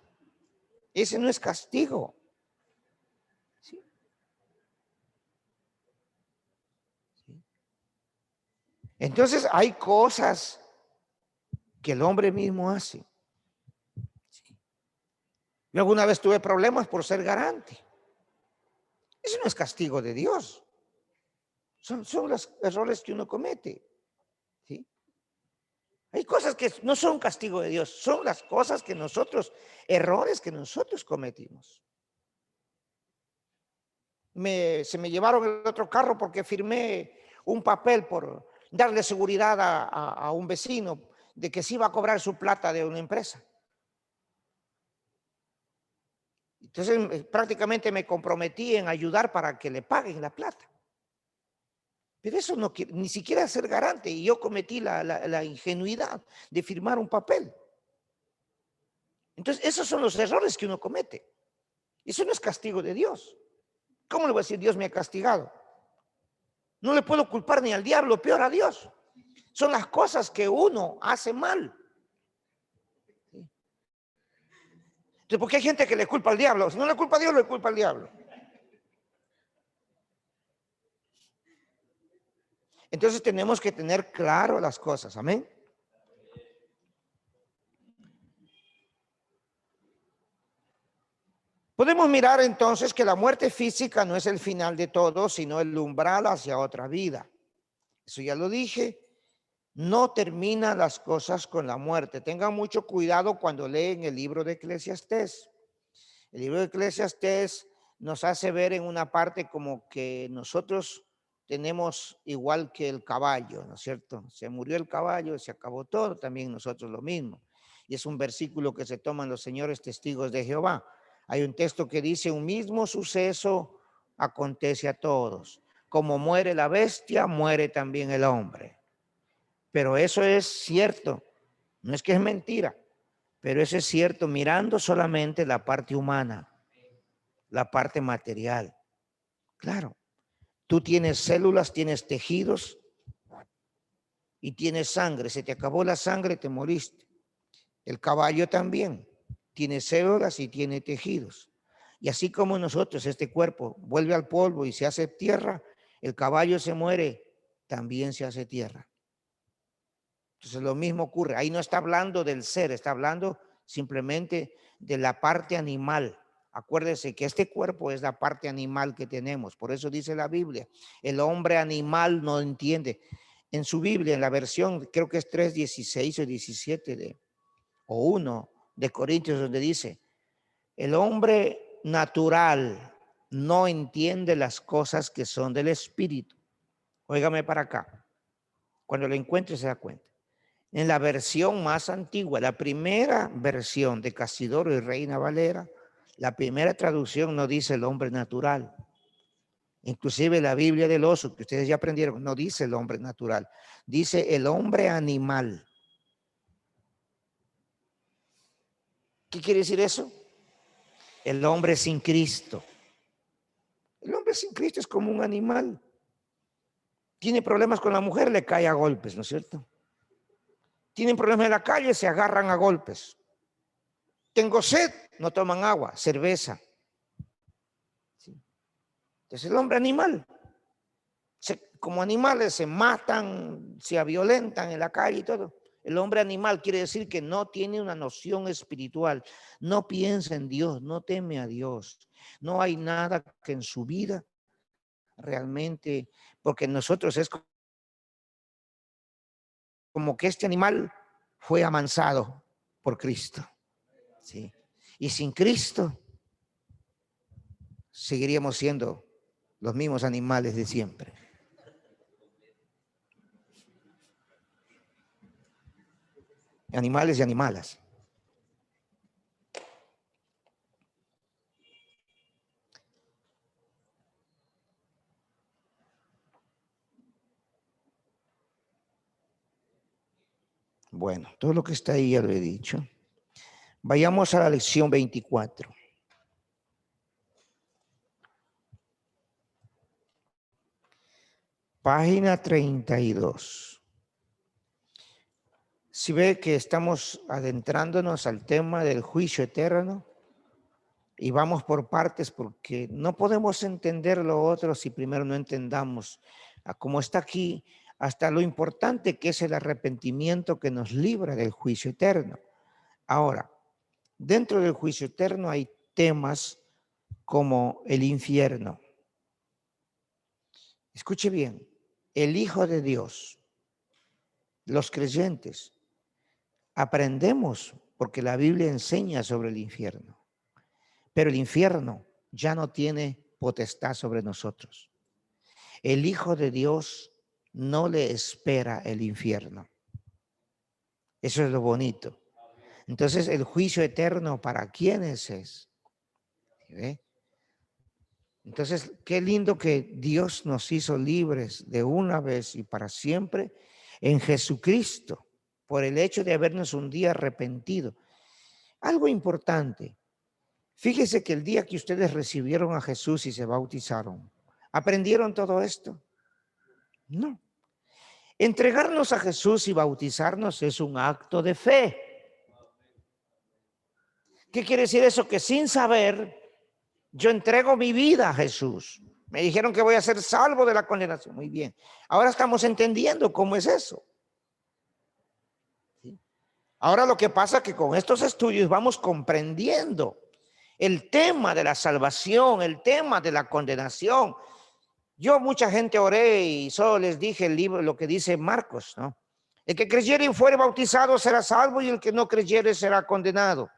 Ese no es castigo. ¿Sí? ¿Sí? Entonces hay cosas que el hombre mismo hace. ¿Sí? Yo alguna vez tuve problemas por ser garante. Eso no es castigo de Dios. Son los errores que uno comete. ¿Sí? Hay cosas que no son castigo de Dios, son las cosas que nosotros, errores que nosotros cometimos. Se me llevaron el otro carro porque firmé un papel por darle seguridad a un vecino de que se iba a cobrar su plata de una empresa. Entonces prácticamente me comprometí en ayudar para que le paguen la plata. Pero eso no quiere, ni siquiera ser garante. Y yo cometí la ingenuidad de firmar un papel. Entonces, esos son los errores que uno comete. Eso no es castigo de Dios. ¿Cómo le voy a decir Dios me ha castigado? No le puedo culpar ni al diablo, peor a Dios. Son las cosas que uno hace mal. Entonces, ¿por qué hay gente que le culpa al diablo? Si no le culpa a Dios, le culpa al diablo. Entonces tenemos que tener claro las cosas. Amén. Podemos mirar entonces que la muerte física no es el final de todo, sino el umbral hacia otra vida. Eso ya lo dije. No termina las cosas con la muerte. Tengan mucho cuidado cuando leen el libro de Eclesiastés. El libro de Eclesiastés nos hace ver en una parte como que nosotros tenemos igual que el caballo, ¿no es cierto? Se murió el caballo, se acabó todo, también nosotros lo mismo. Y es un versículo que se toman los señores testigos de Jehová. Hay un texto que dice, un mismo suceso acontece a todos. Como muere la bestia, muere también el hombre. Pero eso es cierto, no es que es mentira, pero eso es cierto mirando solamente la parte humana, la parte material. Claro, tú tienes células, tienes tejidos y tienes sangre. Se te acabó la sangre, te moriste. El caballo también tiene células y tiene tejidos. Y así como nosotros, este cuerpo vuelve al polvo y se hace tierra, el caballo se muere, también se hace tierra. Entonces lo mismo ocurre. Ahí no está hablando del ser, está hablando simplemente de la parte animal. Acuérdese que este cuerpo es la parte animal que tenemos. Por eso dice la Biblia, el hombre animal no entiende. En su Biblia, en la versión, creo que es 3:16 o 17 o 1 de Corintios, donde dice, el hombre natural no entiende las cosas que son del espíritu. Óigame para acá. Cuando lo encuentre se da cuenta. En la versión más antigua, la primera versión de Casidoro y Reina Valera, la primera traducción no dice el hombre natural. Inclusive la Biblia del Oso, que ustedes ya aprendieron, no dice el hombre natural, dice el hombre animal. ¿Qué quiere decir eso? El hombre sin Cristo. El hombre sin Cristo es como un animal. Tiene problemas con la mujer, le cae a golpes, ¿no es cierto? Tienen problemas en la calle, se agarran a golpes. Tengo sed, no toman agua, cerveza. ¿Sí? Entonces el hombre animal. Como animales se matan, se violentan en la calle y todo. El hombre animal quiere decir que no tiene una noción espiritual, no piensa en Dios, no teme a Dios. No hay nada que en su vida realmente, porque nosotros es como que este animal fue amansado por Cristo. ¿Sí? Y sin Cristo seguiríamos siendo los mismos animales de siempre. Animales y animalas. Bueno, todo lo que está ahí ya lo he dicho. Vayamos a la lección 24. Página 32. Si ve que estamos adentrándonos al tema del juicio eterno y vamos por partes porque no podemos entender lo otro si primero no entendamos, como está aquí, hasta lo importante que es el arrepentimiento que nos libra del juicio eterno. Ahora, dentro del juicio eterno hay temas como el infierno. Escuche bien, el Hijo de Dios, los creyentes, aprendemos porque la Biblia enseña sobre el infierno, pero el infierno ya no tiene potestad sobre nosotros. El Hijo de Dios no le espera el infierno. Eso es lo bonito. Entonces, el juicio eterno, ¿para quiénes es? ¿Sí ve? Entonces, qué lindo que Dios nos hizo libres de una vez y para siempre en Jesucristo, por el hecho de habernos un día arrepentido. Algo importante, fíjese que el día que ustedes recibieron a Jesús y se bautizaron, ¿aprendieron todo esto? No. Entregarnos a Jesús y bautizarnos es un acto de fe. ¿Qué quiere decir eso? Que sin saber, yo entrego mi vida a Jesús. Me dijeron que voy a ser salvo de la condenación. Muy bien. Ahora estamos entendiendo cómo es eso. ¿Sí? Ahora lo que pasa es que con estos estudios vamos comprendiendo el tema de la salvación, el tema de la condenación. Yo mucha gente oré y solo les dije el libro, lo que dice Marcos, ¿no? El que creyere y fuere bautizado será salvo y el que no creyere será condenado.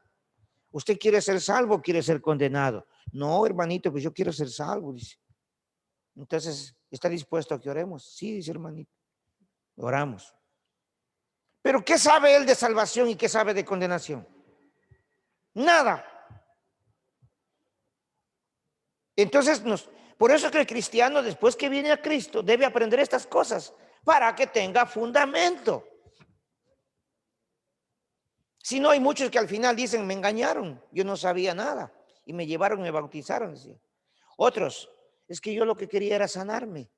¿Usted quiere ser salvo o quiere ser condenado? No, hermanito, pues yo quiero ser salvo, dice. Entonces, ¿está dispuesto a que oremos? Sí, dice hermanito. Oramos. Pero ¿qué sabe él de salvación y qué sabe de condenación? Nada. Entonces, por eso es que el cristiano, después que viene a Cristo, debe aprender estas cosas para que tenga fundamento. Si no, hay muchos que al final dicen, me engañaron, yo no sabía nada y me llevaron y me bautizaron. Decía. Otros, es que yo lo que quería era sanarme.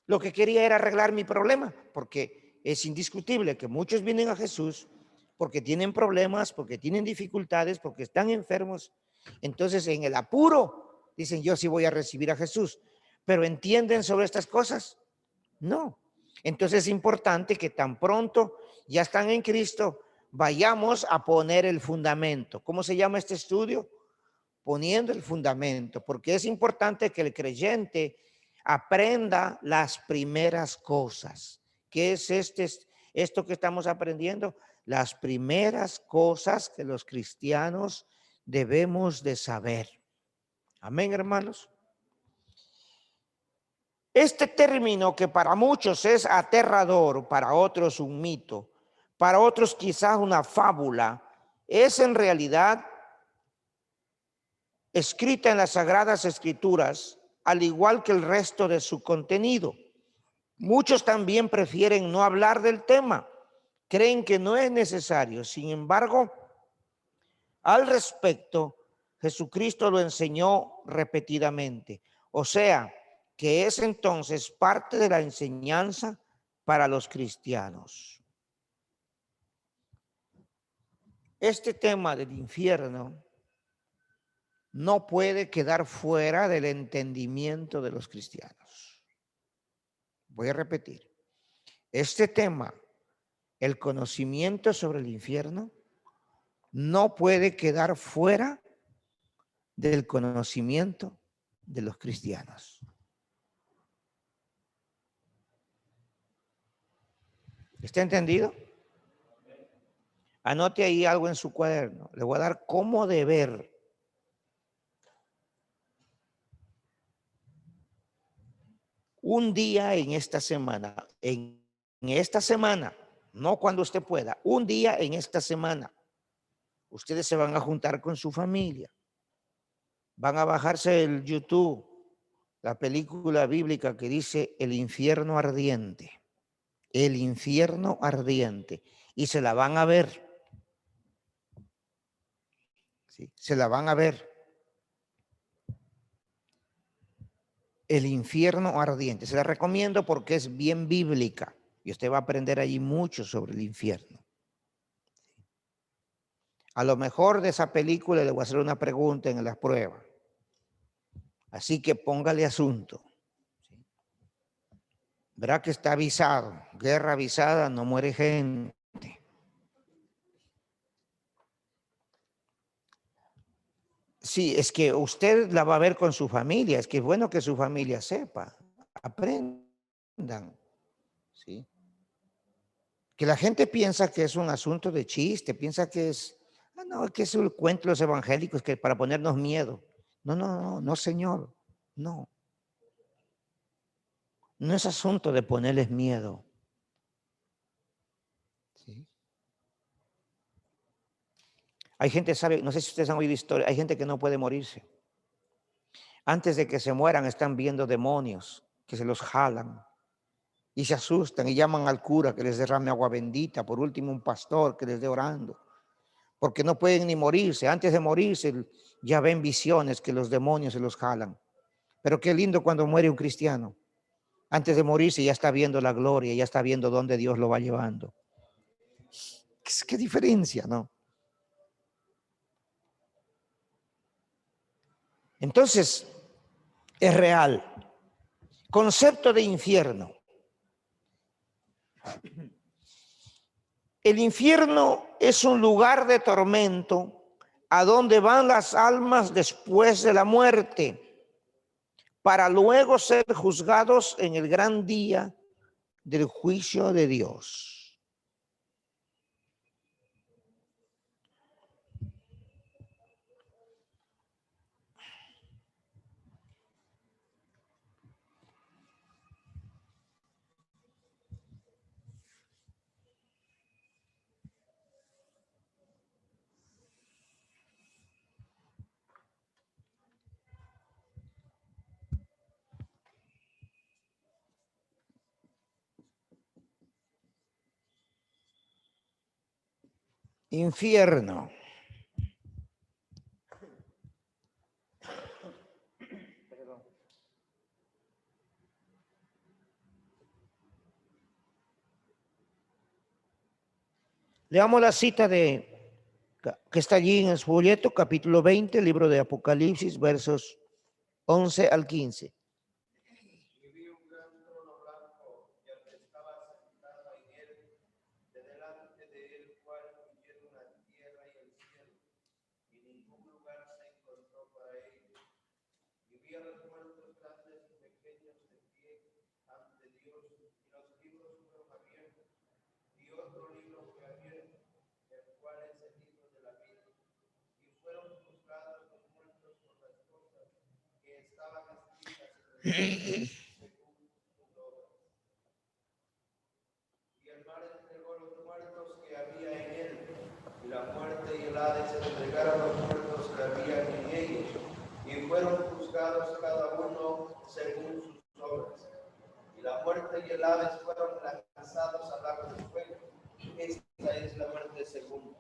Lo que quería era arreglar mi problema, porque es indiscutible que muchos vienen a Jesús porque tienen problemas, porque tienen dificultades, porque están enfermos. Entonces, en el apuro, dicen, yo sí voy a recibir a Jesús. ¿Pero entienden sobre estas cosas? No. Entonces es importante que tan pronto ya están en Cristo, vayamos a poner el fundamento. ¿Cómo se llama este estudio? Poniendo el fundamento, porque es importante que el creyente aprenda las primeras cosas. ¿Qué es esto que estamos aprendiendo? Las primeras cosas que los cristianos debemos de saber. Amén, hermanos. Este término que para muchos es aterrador, para otros un mito, para otros quizás una fábula, es en realidad escrita en las Sagradas Escrituras, al igual que el resto de su contenido. Muchos también prefieren no hablar del tema, creen que no es necesario. Sin embargo, al respecto, Jesucristo lo enseñó repetidamente. O sea, que es entonces parte de la enseñanza para los cristianos. Este tema del infierno no puede quedar fuera del entendimiento de los cristianos. Voy a repetir. Este tema, el conocimiento sobre el infierno, no puede quedar fuera del conocimiento de los cristianos. ¿Está entendido? Anote ahí algo en su cuaderno. Le voy a dar cómo deber. Un día en esta semana, no cuando usted pueda, un día en esta semana, ustedes se van a juntar con su familia, van a bajarse el YouTube, la película bíblica que dice El infierno ardiente, El infierno ardiente, y se la van a ver, ¿sí? Se la van a ver. El infierno ardiente, se la recomiendo porque es bien bíblica y usted va a aprender allí mucho sobre el infierno. A lo mejor de esa película le voy a hacer una pregunta en la prueba. Así que póngale asunto. Verá que está avisado. Guerra avisada, no muere gente. Sí, es que usted la va a ver con su familia. Es que es bueno que su familia sepa. Aprendan. ¿Sí? Que la gente piensa que es un asunto de chiste, piensa que es, no, que es el cuento de los evangélicos que para ponernos miedo. No, no, no, no, señor, no. No es asunto de ponerles miedo. ¿Sí? Hay gente, sabe, no sé si ustedes han oído historia, hay gente que no puede morirse. Antes de que se mueran están viendo demonios que se los jalan y se asustan y llaman al cura que les derrame agua bendita, por último un pastor que les dé orando, porque no pueden ni morirse. Antes de morirse ya ven visiones que los demonios se los jalan. Pero qué lindo cuando muere un cristiano. Antes de morirse ya está viendo la gloria, ya está viendo dónde Dios lo va llevando. ¿Qué diferencia, no? Entonces, es real. Concepto de infierno. El infierno es un lugar de tormento a donde van las almas después de la muerte, para luego ser juzgados en el gran día del juicio de Dios. Infierno. Leamos la cita que está allí en el folleto, capítulo 20, libro de Apocalipsis, versos 11 al 15. Y vi un gran trono blanco y al que estaba sentado en él, de delante de él cual huyeron la tierra y el cielo, y ningún lugar se encontró para ellos. Y vi a los muertos grandes y pequeños de pie ante Dios, y los libros fueron abiertos, y otro libro fue abierto, el cual es el libro de la vida. Y fueron juzgados los muertos por las cosas que estaban escritas en el libro según sus obras. Y el mar entregó los muertos que había en él, y la muerte y el Hades entregaron los muertos que había en ellos, y fueron juzgados cada uno según sus obras. Y la muerte y el Hades fueron lanzados al lago de fuego. Esta es la muerte segunda.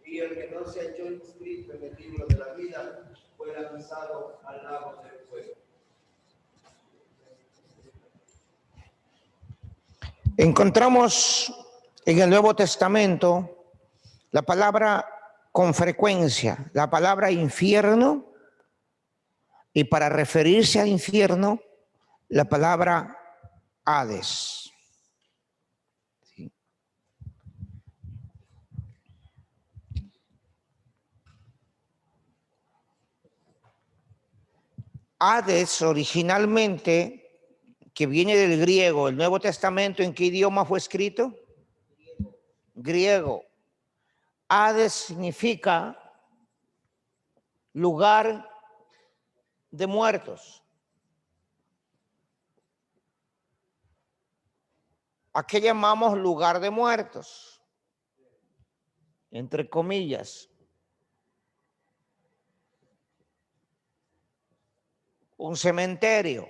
Y el que no se halló inscrito en el libro de la vida fue lanzado al lago de fuego. Encontramos en el Nuevo Testamento la palabra con frecuencia, la palabra infierno, y para referirse al infierno, la palabra Hades. ¿Sí? Hades originalmente, que viene del griego, el Nuevo Testamento, ¿en qué idioma fue escrito? Griego. Hades significa lugar de muertos. ¿A qué llamamos lugar de muertos? Entre comillas. Un cementerio.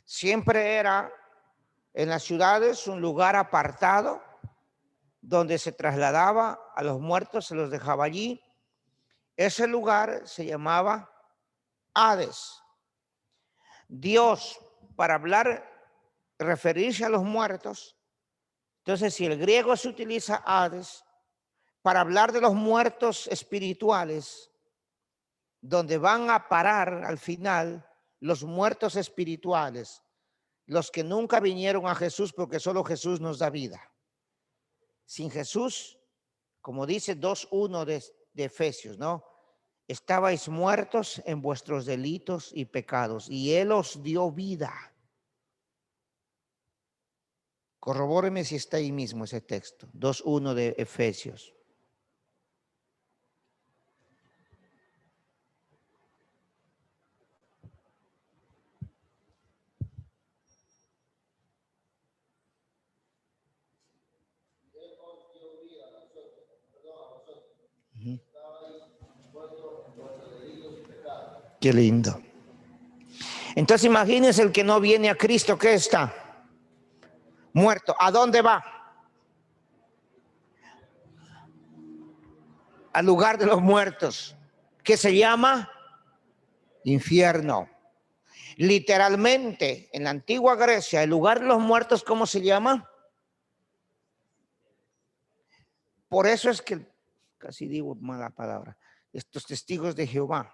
Siempre era en las ciudades un lugar apartado donde se trasladaba a los muertos, se los dejaba allí. Ese lugar se llamaba Hades. Dios, para hablar, referirse a los muertos, entonces si el griego se utiliza Hades, para hablar de los muertos espirituales, donde van a parar al final los muertos espirituales, los que nunca vinieron a Jesús porque solo Jesús nos da vida. Sin Jesús, como dice 2:1 de Efesios, ¿no? Estabais muertos en vuestros delitos y pecados, y Él os dio vida. Corrobóreme si está ahí mismo ese texto, 2:1 de Efesios. Qué lindo. Entonces imagínense el que no viene a Cristo, ¿qué está? Muerto. ¿A dónde va? Al lugar de los muertos, que se llama infierno. Literalmente, en la antigua Grecia, el lugar de los muertos, ¿cómo se llama? Por eso es que, casi digo mala palabra, estos testigos de Jehová,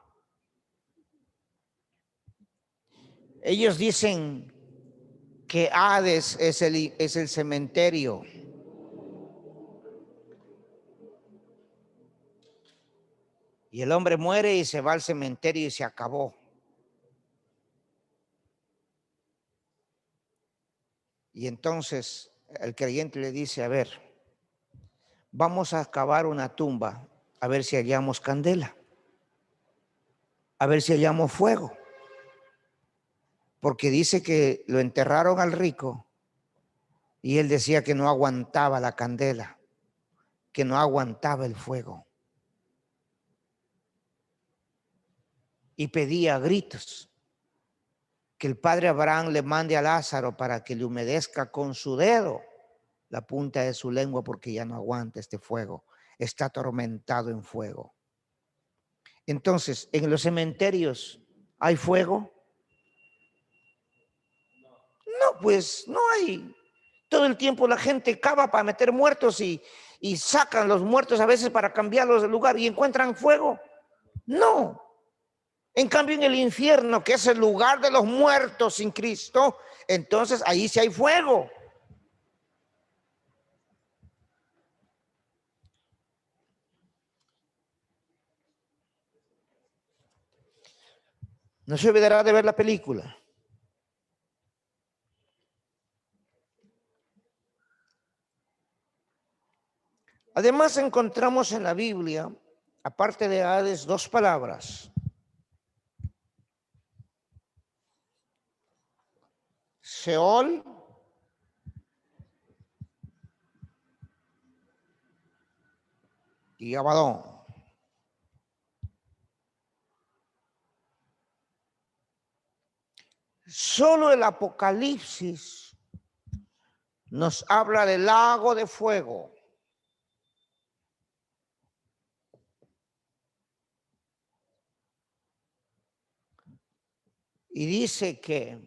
ellos dicen que Hades es el cementerio. Y el hombre muere y se va al cementerio y se acabó. Y entonces el creyente le dice, a ver, vamos a cavar una tumba, a ver si hallamos candela, a ver si hallamos fuego. Porque dice que lo enterraron al rico y él decía que no aguantaba la candela, que no aguantaba el fuego. Y pedía a gritos que el padre Abraham le mande a Lázaro para que le humedezca con su dedo la punta de su lengua porque ya no aguanta este fuego, está atormentado en fuego. Entonces, en los cementerios, ¿hay fuego? No, pues no hay. Todo el tiempo la gente cava para meter muertos y sacan los muertos a veces para cambiarlos de lugar y encuentran fuego. No. En cambio, en el infierno, que es el lugar de los muertos sin Cristo, entonces ahí sí hay fuego. No se olvidará de ver la película. Además, encontramos en la Biblia, aparte de Hades, dos palabras. Seol y Abadón. Solo el Apocalipsis nos habla del lago de fuego. Y dice que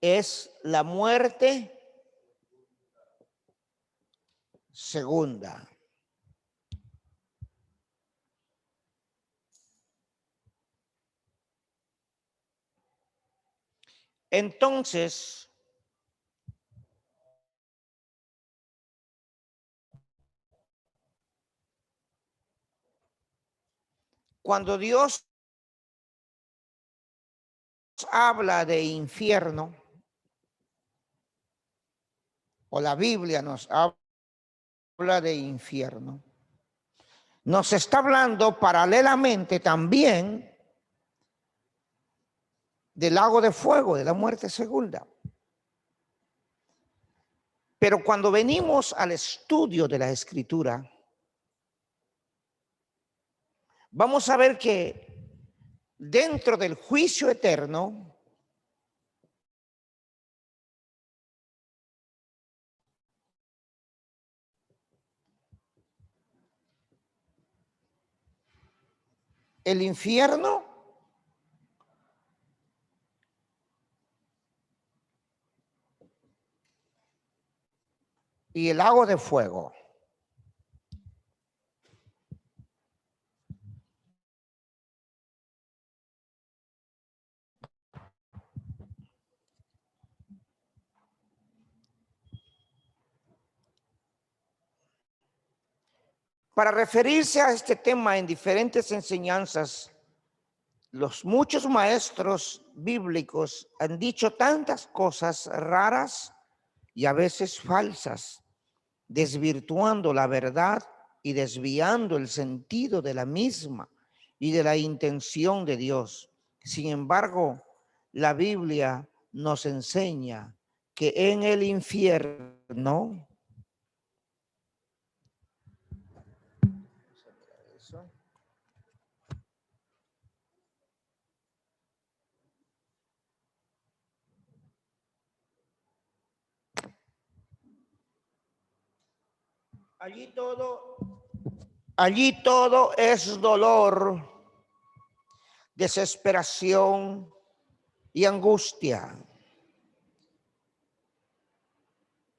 es la muerte segunda. Entonces, cuando Dios habla de infierno, o la Biblia nos habla de infierno, nos está hablando paralelamente también del lago de fuego, de la muerte segunda. Pero cuando venimos al estudio de la Escritura, vamos a ver que dentro del juicio eterno el infierno y el lago de fuego para referirse a este tema en diferentes enseñanzas, los muchos maestros bíblicos han dicho tantas cosas raras y a veces falsas, desvirtuando la verdad y desviando el sentido de la misma y de la intención de Dios. Sin embargo, la Biblia nos enseña que en el infierno allí todo es dolor, desesperación y angustia,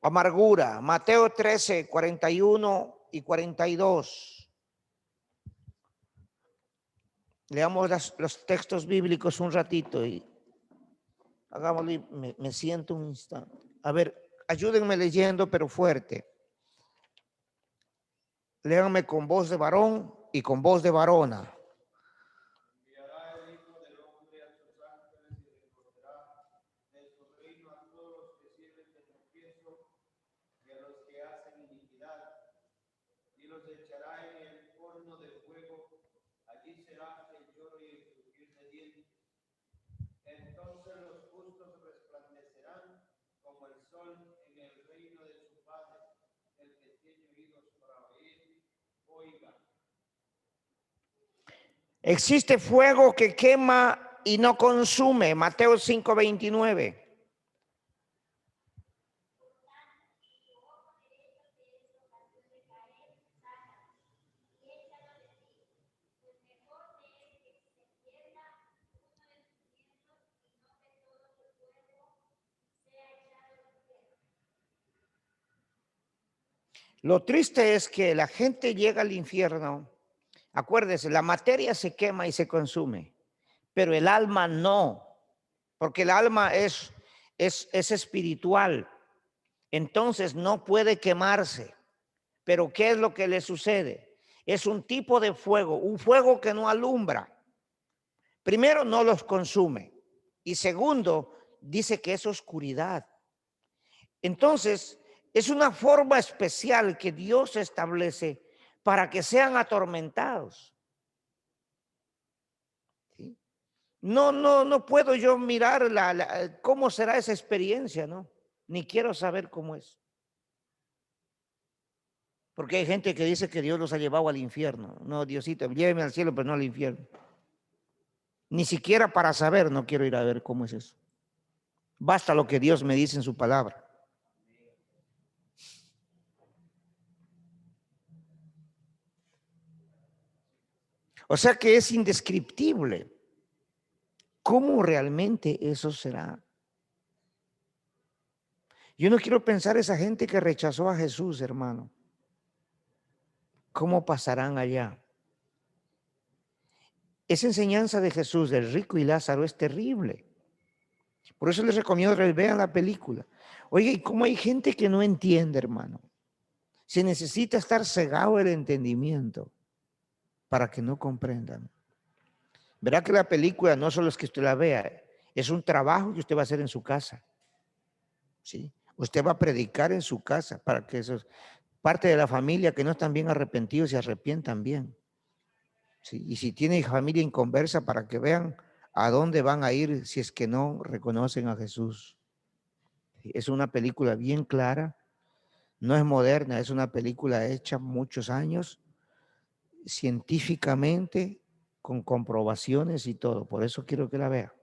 amargura. Mateo 13, 41 y 42. Leamos los textos bíblicos un ratito y hagámoslo. Me siento un instante. A ver, ayúdenme leyendo, pero fuerte. Léanme con voz de varón y con voz de varona. Enviará el Hijo del Hombre a sus ángeles y recogerá de su reino a todos los que sirven de tropiezo y a los que hacen iniquidad, y los echará en el horno de fuego. Allí será el lloro y el crujir de dientes. Entonces los justos resplandecerán como el sol en el reino de su Padre. El que tiene oídos para oír, oiga. Existe fuego que quema y no consume. Mateo 5:29. Lo triste es que la gente llega al infierno. Acuérdese, la materia se quema y se consume, pero el alma no, porque el alma es espiritual. Entonces no puede quemarse. Pero ¿qué es lo que le sucede? Es un tipo de fuego, un fuego que no alumbra. Primero, no los consume. Y segundo, dice que es oscuridad. Entonces, es una forma especial que Dios establece para que sean atormentados. ¿Sí? No puedo yo mirar cómo será esa experiencia, ¿no? Ni quiero saber cómo es. Porque hay gente que dice que Dios los ha llevado al infierno. No, Diosito, lléveme al cielo, pero no al infierno. Ni siquiera para saber, no quiero ir a ver cómo es eso. Basta lo que Dios me dice en su palabra. O sea que es indescriptible. ¿Cómo realmente eso será? Yo no quiero pensar esa gente que rechazó a Jesús, hermano. ¿Cómo pasarán allá? Esa enseñanza de Jesús, del rico y Lázaro, es terrible. Por eso les recomiendo que vean la película. Oye, ¿y cómo hay gente que no entiende, hermano? Se necesita estar cegado el entendimiento para que no comprendan. Verá que la película no solo es que usted la vea, es un trabajo que usted va a hacer en su casa. ¿Sí? Usted va a predicar en su casa para que esos parte de la familia que no están bien arrepentidos se arrepientan bien. ¿Sí? Y si tiene familia inconversa, para que vean a dónde van a ir si es que no reconocen a Jesús. ¿Sí? Es una película bien clara, no es moderna, es una película hecha muchos años, científicamente, con comprobaciones y todo. Por eso quiero que la vea.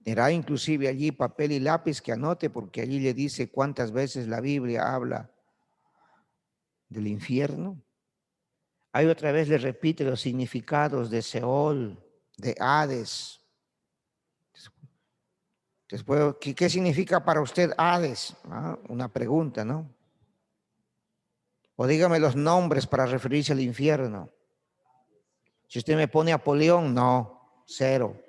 Tendrá inclusive allí papel y lápiz que anote, porque allí le dice cuántas veces la Biblia habla del infierno. Ahí otra vez le repite los significados de Seol, de Hades. Después, ¿qué significa para usted Hades? Ah, una pregunta, ¿no? O dígame los nombres para referirse al infierno. Si usted me pone Apolión, no, cero.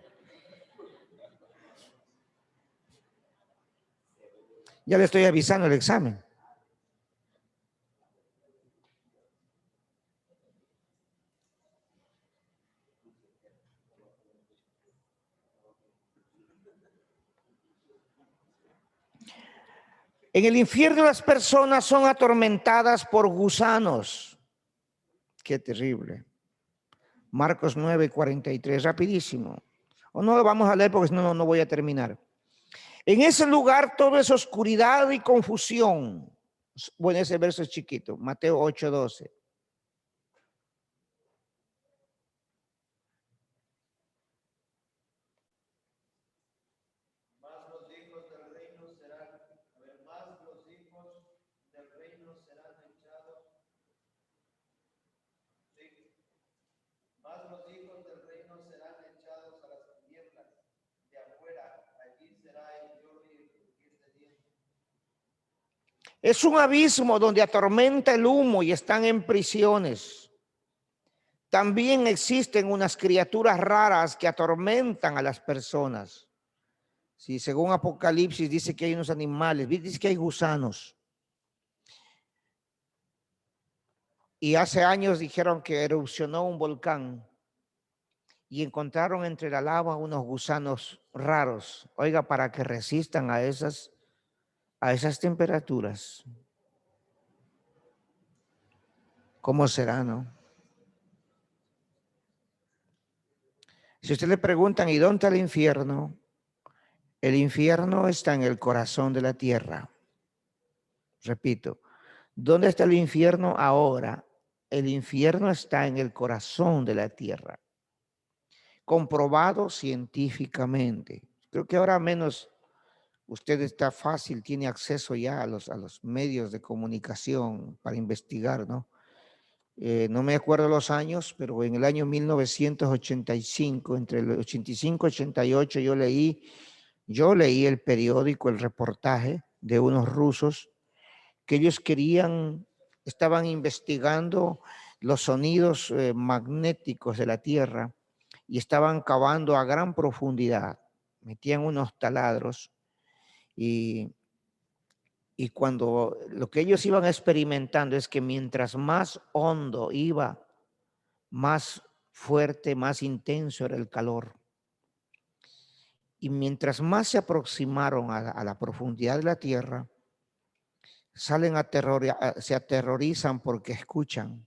Ya le estoy avisando el examen. En el infierno las personas son atormentadas por gusanos. Qué terrible. Marcos 9:43, rapidísimo. O no lo vamos a leer porque no voy a terminar. En ese lugar todo es oscuridad y confusión. Bueno, ese verso es chiquito, Mateo 8:12. Más los hijos del reino serán, más los hijos Es un abismo donde atormenta el humo y están en prisiones. También existen unas criaturas raras que atormentan a las personas. Sí, según Apocalipsis dice que hay unos animales, dice que hay gusanos. Y hace años dijeron que erupcionó un volcán y encontraron entre la lava unos gusanos raros. Oiga, para que resistan a esas temperaturas. ¿Cómo será, no? Si usted le preguntan, ¿y dónde está el infierno? El infierno está en el corazón de la tierra. Repito, ¿dónde está el infierno ahora? El infierno está en el corazón de la tierra. Comprobado científicamente. Creo que ahora menos usted está fácil, tiene acceso ya a los medios de comunicación para investigar, ¿no? No me acuerdo los años, pero en el año 1985, entre el 85 y 88, yo leí el periódico, el reportaje de unos rusos que ellos estaban investigando los sonidos magnéticos de la Tierra y estaban cavando a gran profundidad. Metían unos taladros y cuando lo que ellos iban experimentando es que mientras más hondo iba, más fuerte, más intenso era el calor. Y mientras más se aproximaron a la profundidad de la tierra, se aterrorizan porque escuchan,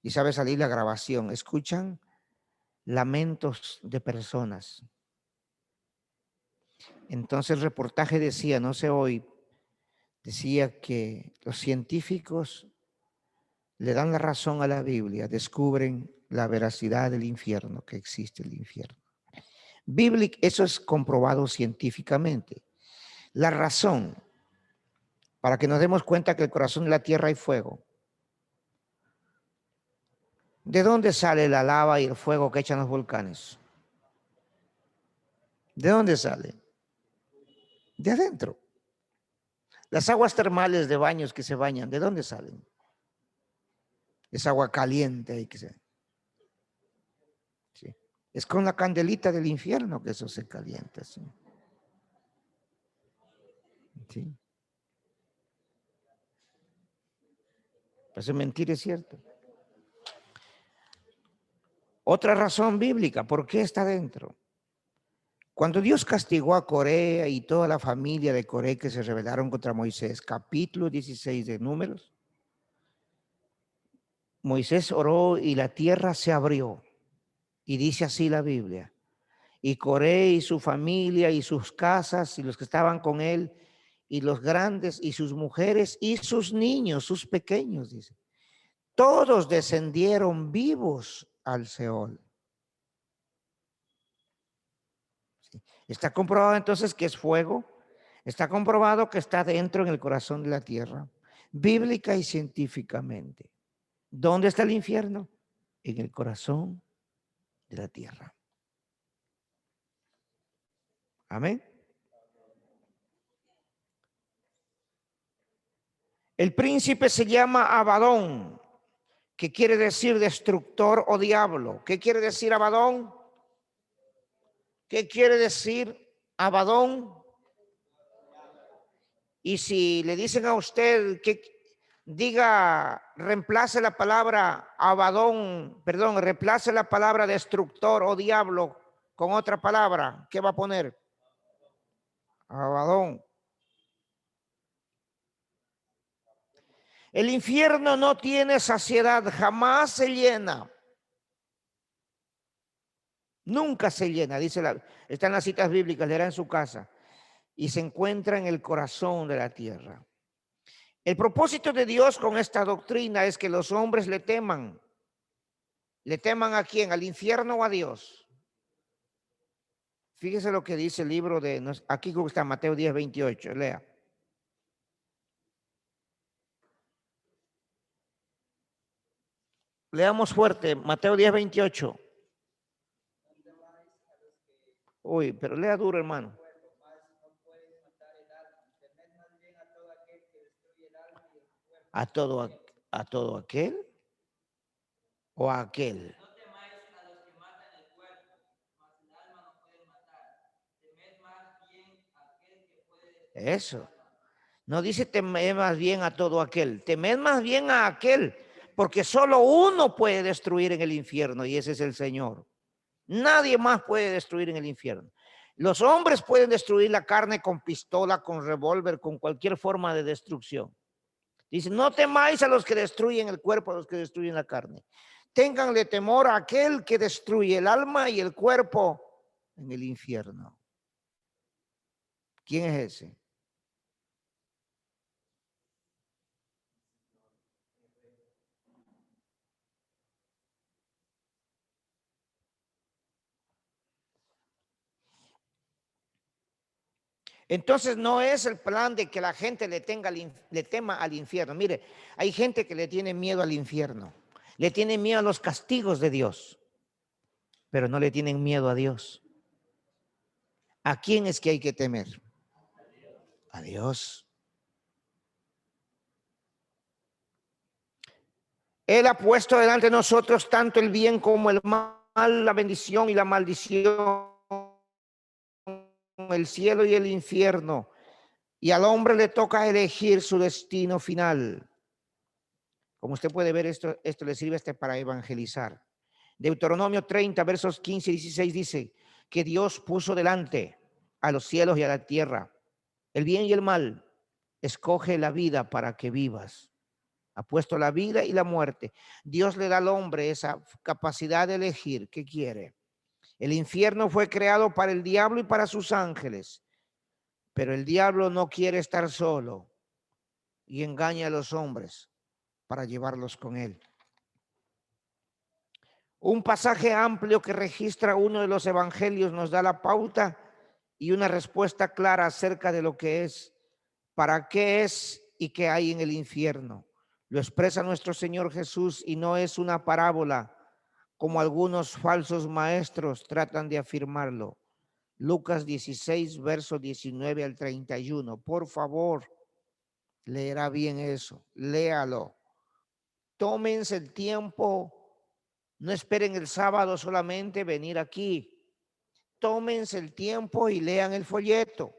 y sabe salir la grabación, escuchan lamentos de personas. Entonces el reportaje decía, no sé hoy, decía que los científicos le dan la razón a la Biblia, descubren la veracidad del infierno, que existe el infierno. Bíblico, eso es comprobado científicamente. La razón, para que nos demos cuenta que el corazón de la tierra hay fuego. ¿De dónde sale la lava y el fuego que echan los volcanes? ¿De dónde sale? De adentro. Las aguas termales de baños que se bañan, ¿de dónde salen? Es agua caliente y que se... Sí. Es con la candelita del infierno que eso se calienta. Sí. Sí. Parece mentira, es cierto. Otra razón bíblica, ¿por qué está dentro? Cuando Dios castigó a Corea y toda la familia de Corea que se rebelaron contra Moisés, capítulo 16 de Números, Moisés oró y la tierra se abrió. Y dice así la Biblia. Y Coré y su familia y sus casas y los que estaban con él y los grandes y sus mujeres y sus niños, sus pequeños, dice. Todos descendieron vivos al Seol. ¿Sí? Está comprobado entonces que es fuego. Está comprobado que está dentro en el corazón de la tierra, bíblica y científicamente. ¿Dónde está el infierno? En el corazón de la tierra. Amén. El príncipe se llama Abadón, que quiere decir destructor o diablo. ¿Qué quiere decir Abadón? ¿Qué quiere decir Abadón? Y si le dicen a usted que diga, reemplace la palabra Abadón, perdón, reemplace la palabra destructor o diablo con otra palabra, ¿qué va a poner? Abadón. El infierno no tiene saciedad, jamás se llena. Nunca se llena, está en las citas bíblicas, leerá en su casa. Y se encuentra en el corazón de la tierra. El propósito de Dios con esta doctrina es que los hombres le teman. ¿Le teman a quién? ¿Al infierno o a Dios? Fíjese lo que dice el libro aquí creo que está Mateo 10, 28, lea. Leamos fuerte, Mateo 10, 28. Uy, pero lea duro, hermano. a todo aquel o a aquel. No temáis a los que matan el cuerpo, mas el alma no pueden matar. Temed más bien a aquel que puede destruir Eso. el alma. No dice temed más bien a todo aquel. Temed más bien a aquel, porque solo uno puede destruir en el infierno y ese es el Señor. Nadie más puede destruir en el infierno. Los hombres pueden destruir la carne con pistola, con revólver, con cualquier forma de destrucción. Dice, no temáis a los que destruyen el cuerpo, a los que destruyen la carne. Ténganle temor a aquel que destruye el alma y el cuerpo en el infierno. ¿Quién es ese? Entonces no es el plan de que la gente le tema al infierno. Mire, hay gente que le tiene miedo al infierno, le tiene miedo a los castigos de Dios, pero no le tienen miedo a Dios. ¿A quién es que hay que temer? A Dios. Él ha puesto delante de nosotros tanto el bien como el mal, la bendición y la maldición, el cielo y el infierno. Y al hombre le toca elegir su destino final. Como usted puede ver, esto le sirve para evangelizar. Deuteronomio 30, versos 15 y 16 dice que Dios puso delante a los cielos y a la tierra el bien y el mal. Escoge la vida para que vivas. Ha puesto la vida y la muerte. Dios le da al hombre esa capacidad de elegir qué quiere. El infierno fue creado para el diablo y para sus ángeles, pero el diablo no quiere estar solo y engaña a los hombres para llevarlos con él. Un pasaje amplio que registra uno de los evangelios nos da la pauta y una respuesta clara acerca de lo que es, para qué es y qué hay en el infierno. Lo expresa nuestro Señor Jesús y no es una parábola como algunos falsos maestros tratan de afirmarlo. Lucas 16, verso 19 al 31. Por favor, leerá bien eso, léalo. Tómense el tiempo. No esperen el sábado solamente venir aquí. Tómense el tiempo y lean el folleto.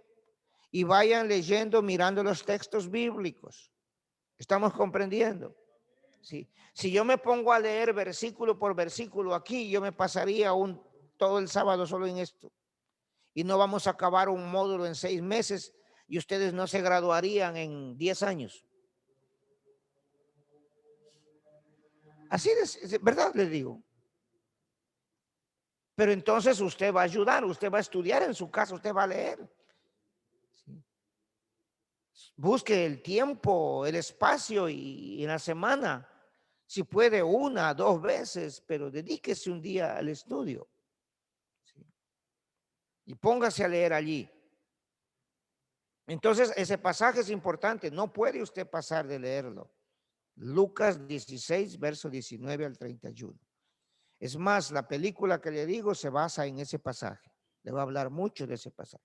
Y vayan leyendo, mirando los textos bíblicos. ¿Estamos comprendiendo? Sí. Si yo me pongo a leer versículo por versículo aquí, yo me pasaría todo el sábado solo en esto. Y no vamos a acabar un módulo en 6 meses y ustedes no se graduarían en 10 años. Así es, ¿verdad? Les digo. Pero entonces usted va a ayudar, usted va a estudiar en su casa, usted va a leer. ¿Sí? Busque el tiempo, el espacio y en la semana, si puede 1, 2 veces, pero dedíquese un día al estudio. ¿Sí? Y póngase a leer allí. Entonces ese pasaje es importante, no puede usted pasar de leerlo. Lucas 16, verso 19 al 31. Es más, la película que le digo se basa en ese pasaje. Le va a hablar mucho de ese pasaje.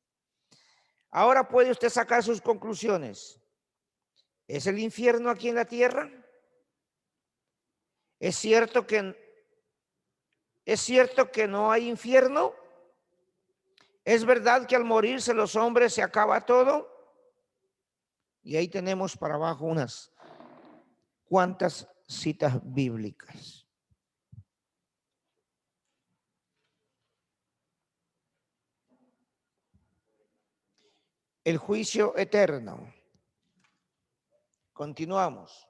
Ahora puede usted sacar sus conclusiones. ¿Es el infierno aquí en la tierra? ¿Es cierto que no hay infierno? ¿Es verdad que al morirse los hombres se acaba todo? Y ahí tenemos para abajo unas cuantas citas bíblicas. El juicio eterno. Continuamos.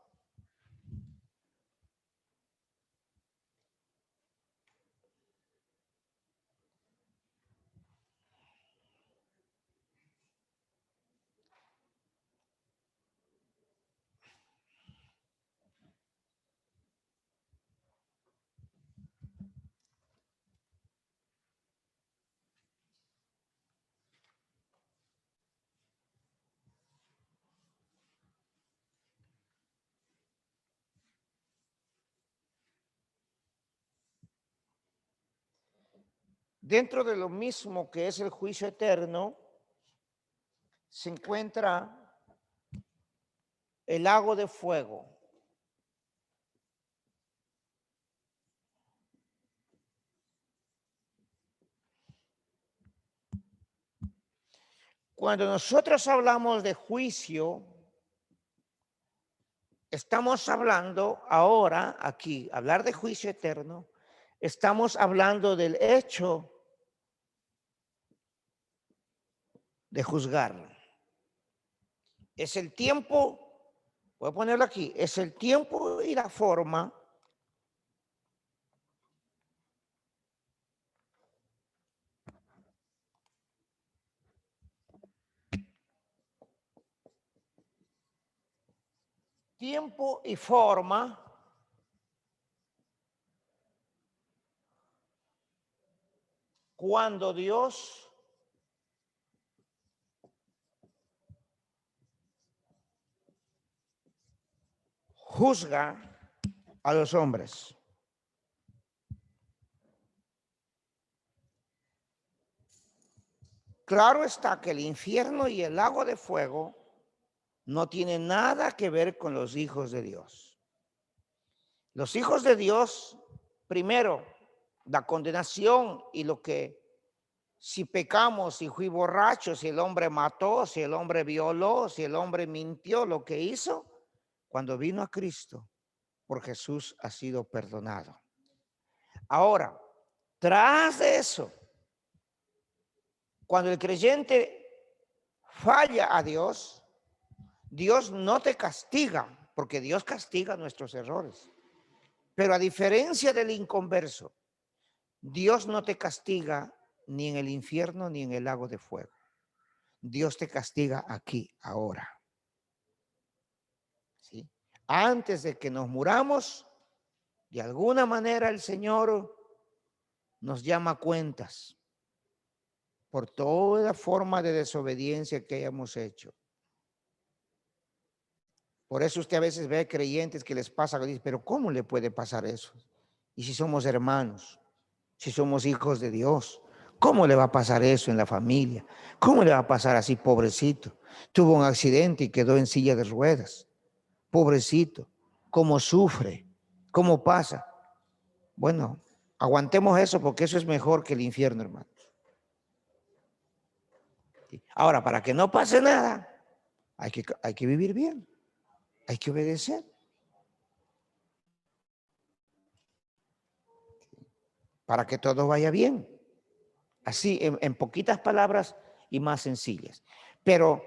Dentro de lo mismo que es el juicio eterno, se encuentra el lago de fuego. Cuando nosotros hablamos de juicio, estamos hablando ahora aquí, hablar de juicio eterno, estamos hablando del hecho de juzgar. Es el tiempo, voy a ponerlo aquí, es el tiempo y la forma cuando Dios juzga a los hombres. Claro está que el infierno y el lago de fuego no tienen nada que ver con los hijos de Dios. Los hijos de Dios, primero, la condenación y lo que, si pecamos, si fui borracho, si el hombre mató, si el hombre violó, si el hombre mintió, lo que hizo, cuando vino a Cristo, por Jesús ha sido perdonado. Ahora, tras de eso, cuando el creyente falla a Dios, Dios no te castiga, porque Dios castiga nuestros errores. Pero a diferencia del inconverso, Dios no te castiga ni en el infierno ni en el lago de fuego. Dios te castiga aquí, ahora. ¿Sí? Antes de que nos muramos, de alguna manera el Señor nos llama a cuentas por toda forma de desobediencia que hayamos hecho. Por eso usted a veces ve creyentes que les pasa, dice, pero ¿cómo le puede pasar eso? Y si somos hermanos, si somos hijos de Dios, ¿cómo le va a pasar eso en la familia? ¿Cómo le va a pasar así, pobrecito? Tuvo un accidente y quedó en silla de ruedas. Pobrecito, ¿cómo sufre? ¿Cómo pasa? Bueno, aguantemos eso porque eso es mejor que el infierno, hermano. Ahora, para que no pase nada, hay que vivir bien, hay que obedecer. Para que todo vaya bien. Así, en poquitas palabras y más sencillas. Pero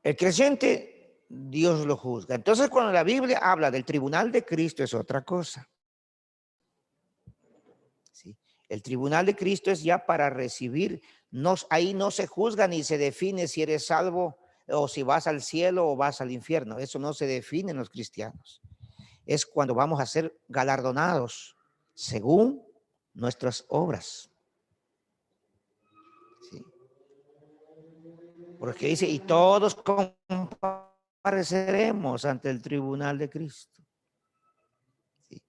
el creyente, Dios lo juzga. Entonces, cuando la Biblia habla del tribunal de Cristo, es otra cosa. ¿Sí? El tribunal de Cristo es ya para recibir. Ahí no se juzga ni se define si eres salvo o si vas al cielo o vas al infierno. Eso no se define en los cristianos. Es cuando vamos a ser galardonados según nuestras obras. ¿Sí? Porque dice, y todos compareceremos ante el tribunal de Cristo. ¿Sí?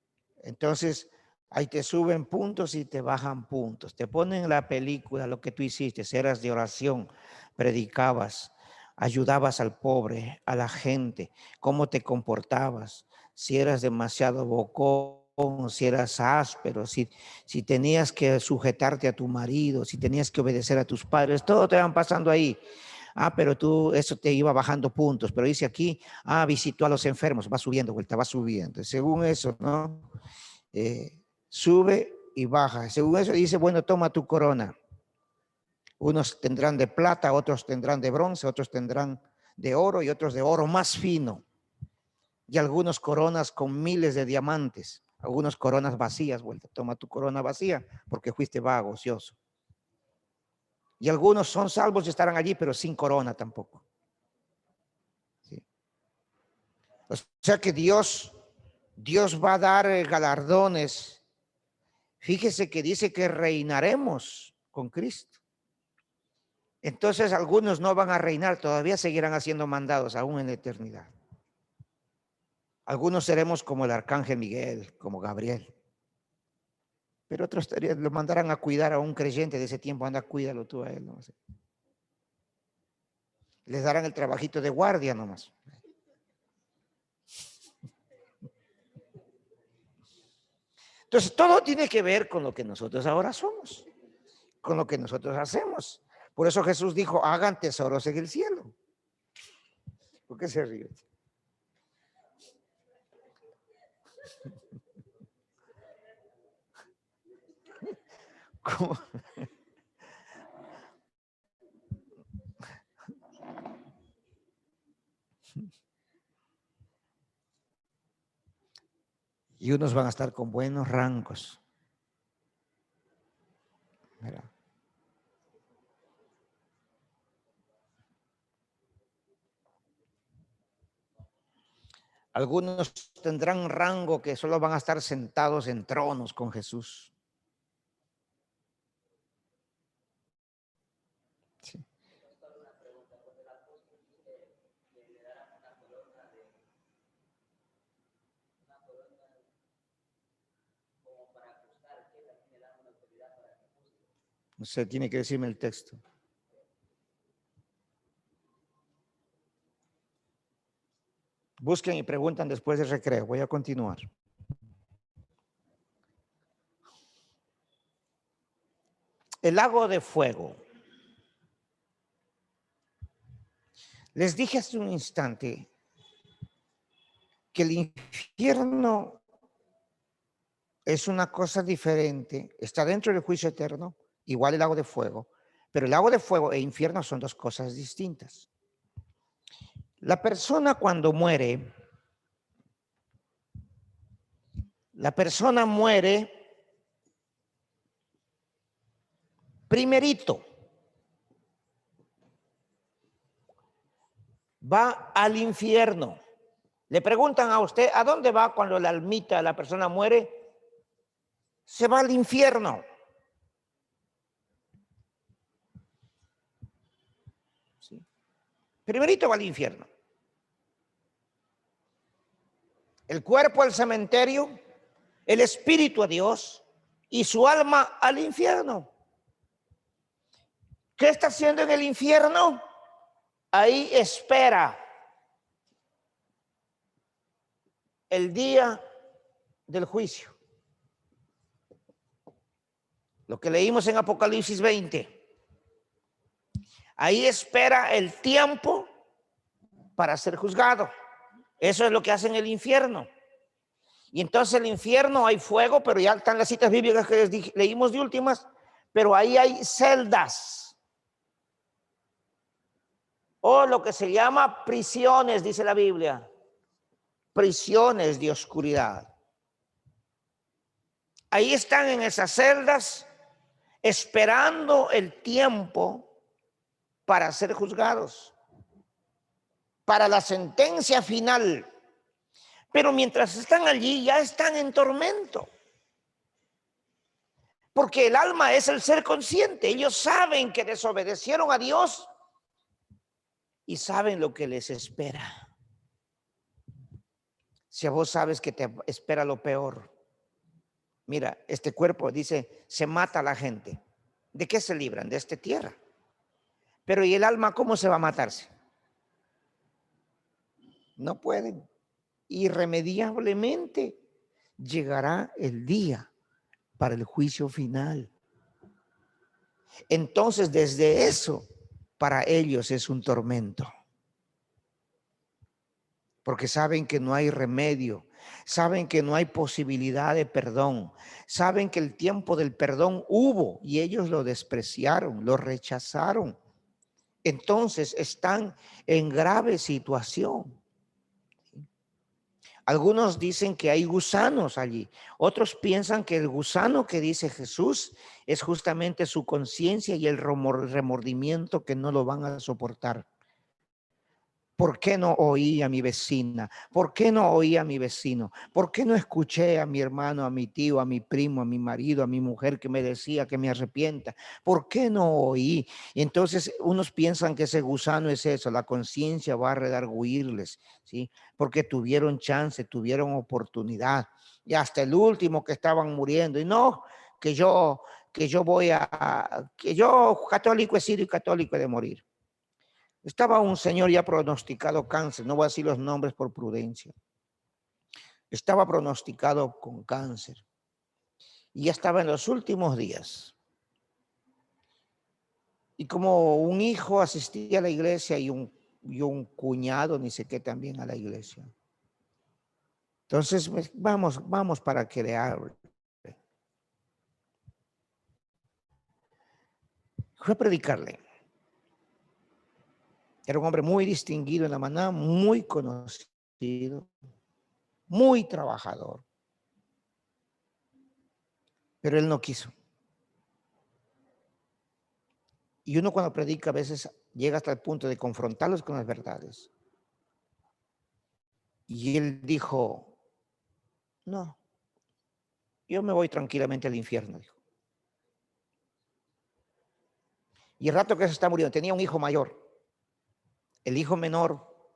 Entonces, ahí te suben puntos y te bajan puntos. Te ponen la película, lo que tú hiciste, eras de oración, predicabas, ayudabas al pobre, a la gente, cómo te comportabas, si eras demasiado bocón, si eras áspero, si tenías que sujetarte a tu marido, si tenías que obedecer a tus padres, todo te van pasando ahí. Pero eso te iba bajando puntos, pero dice aquí, visitó a los enfermos, va subiendo, vuelta, va subiendo. Según eso, ¿no? Sube y baja. Según eso dice, bueno, toma tu corona. Unos tendrán de plata, otros tendrán de bronce, otros tendrán de oro y otros de oro más fino. Y algunos coronas con miles de diamantes, algunos coronas vacías, vuelta, toma tu corona vacía porque fuiste vago, ocioso. Y algunos son salvos y estarán allí, pero sin corona tampoco. ¿Sí? O sea que Dios va a dar galardones. Fíjese que dice que reinaremos con Cristo. Entonces algunos no van a reinar, todavía seguirán haciendo mandados aún en la eternidad. Algunos seremos como el arcángel Miguel, como Gabriel. Pero otros lo mandarán a cuidar a un creyente de ese tiempo, anda, cuídalo tú a él. No sé. Les darán el trabajito de guardia nomás. Entonces, todo tiene que ver con lo que nosotros ahora somos, con lo que nosotros hacemos. Por eso Jesús dijo, hagan tesoros en el cielo. ¿Por qué se ríe? ¿Cómo? Y unos van a estar con buenos rangos. ¿Verdad? Algunos tendrán rango que solo van a estar sentados en tronos con Jesús. Sí. Usted tiene que decirme el texto. Busquen y preguntan después del recreo. Voy a continuar. El lago de fuego. Les dije hace un instante que el infierno es una cosa diferente. Está dentro del juicio eterno, igual el lago de fuego. Pero el lago de fuego e infierno son dos cosas distintas. La persona cuando muere, primerito. Va al infierno. Le preguntan a usted, ¿a dónde va cuando la almita, la persona muere? Se va al infierno. ¿Sí? Primerito va al infierno. El cuerpo al cementerio, el espíritu a Dios y su alma al infierno. ¿Qué está haciendo en el infierno? Ahí espera el día del juicio. Lo que leímos en Apocalipsis 20. Ahí espera el tiempo para ser juzgado. Eso es lo que hace en el infierno. Y entonces el infierno hay fuego, pero ya están las citas bíblicas que les dije, leímos de últimas, pero ahí hay celdas. O lo que se llama prisiones, dice la Biblia. Prisiones de oscuridad. Ahí están en esas celdas esperando el tiempo para ser juzgados, para la sentencia final. Pero mientras están allí ya están en tormento. Porque el alma es el ser consciente. Ellos saben que desobedecieron a Dios y saben lo que les espera. Si a vos sabes que te espera lo peor. Mira, este cuerpo dice, se mata a la gente. ¿De qué se libran? De esta tierra. Pero ¿y el alma cómo se va a matarse? No pueden. Irremediablemente llegará el día para el juicio final. Entonces, desde eso, para ellos es un tormento. Porque saben que no hay remedio, saben que no hay posibilidad de perdón, saben que el tiempo del perdón hubo y ellos lo despreciaron, lo rechazaron. Entonces están en grave situación. Algunos dicen que hay gusanos allí. Otros piensan que el gusano que dice Jesús es justamente su conciencia y el remordimiento que no lo van a soportar. ¿Por qué no oí a mi vecina? ¿Por qué no oí a mi vecino? ¿Por qué no escuché a mi hermano, a mi tío, a mi primo, a mi marido, a mi mujer que me decía que me arrepienta? ¿Por qué no oí? Y entonces unos piensan que ese gusano es eso, la conciencia va a redarguirles, ¿sí? Porque tuvieron chance, tuvieron oportunidad. Y hasta el último que estaban muriendo. Y no, que yo católico he sido y católico he de morir. Estaba un señor ya pronosticado cáncer, no voy a decir los nombres por prudencia. Estaba pronosticado con cáncer. y ya estaba en los últimos días. Y como un hijo asistía a la iglesia y un cuñado, ni sé qué, también a la iglesia. Entonces, pues, vamos para que le hable. Fue a predicarle. Era un hombre muy distinguido en la maná, muy conocido, muy trabajador. Pero él no quiso. Y uno cuando predica a veces llega hasta el punto de confrontarlos con las verdades. Y él dijo, no, yo me voy tranquilamente al infierno, dijo. Y el rato que se está muriendo, tenía un hijo mayor. El hijo menor,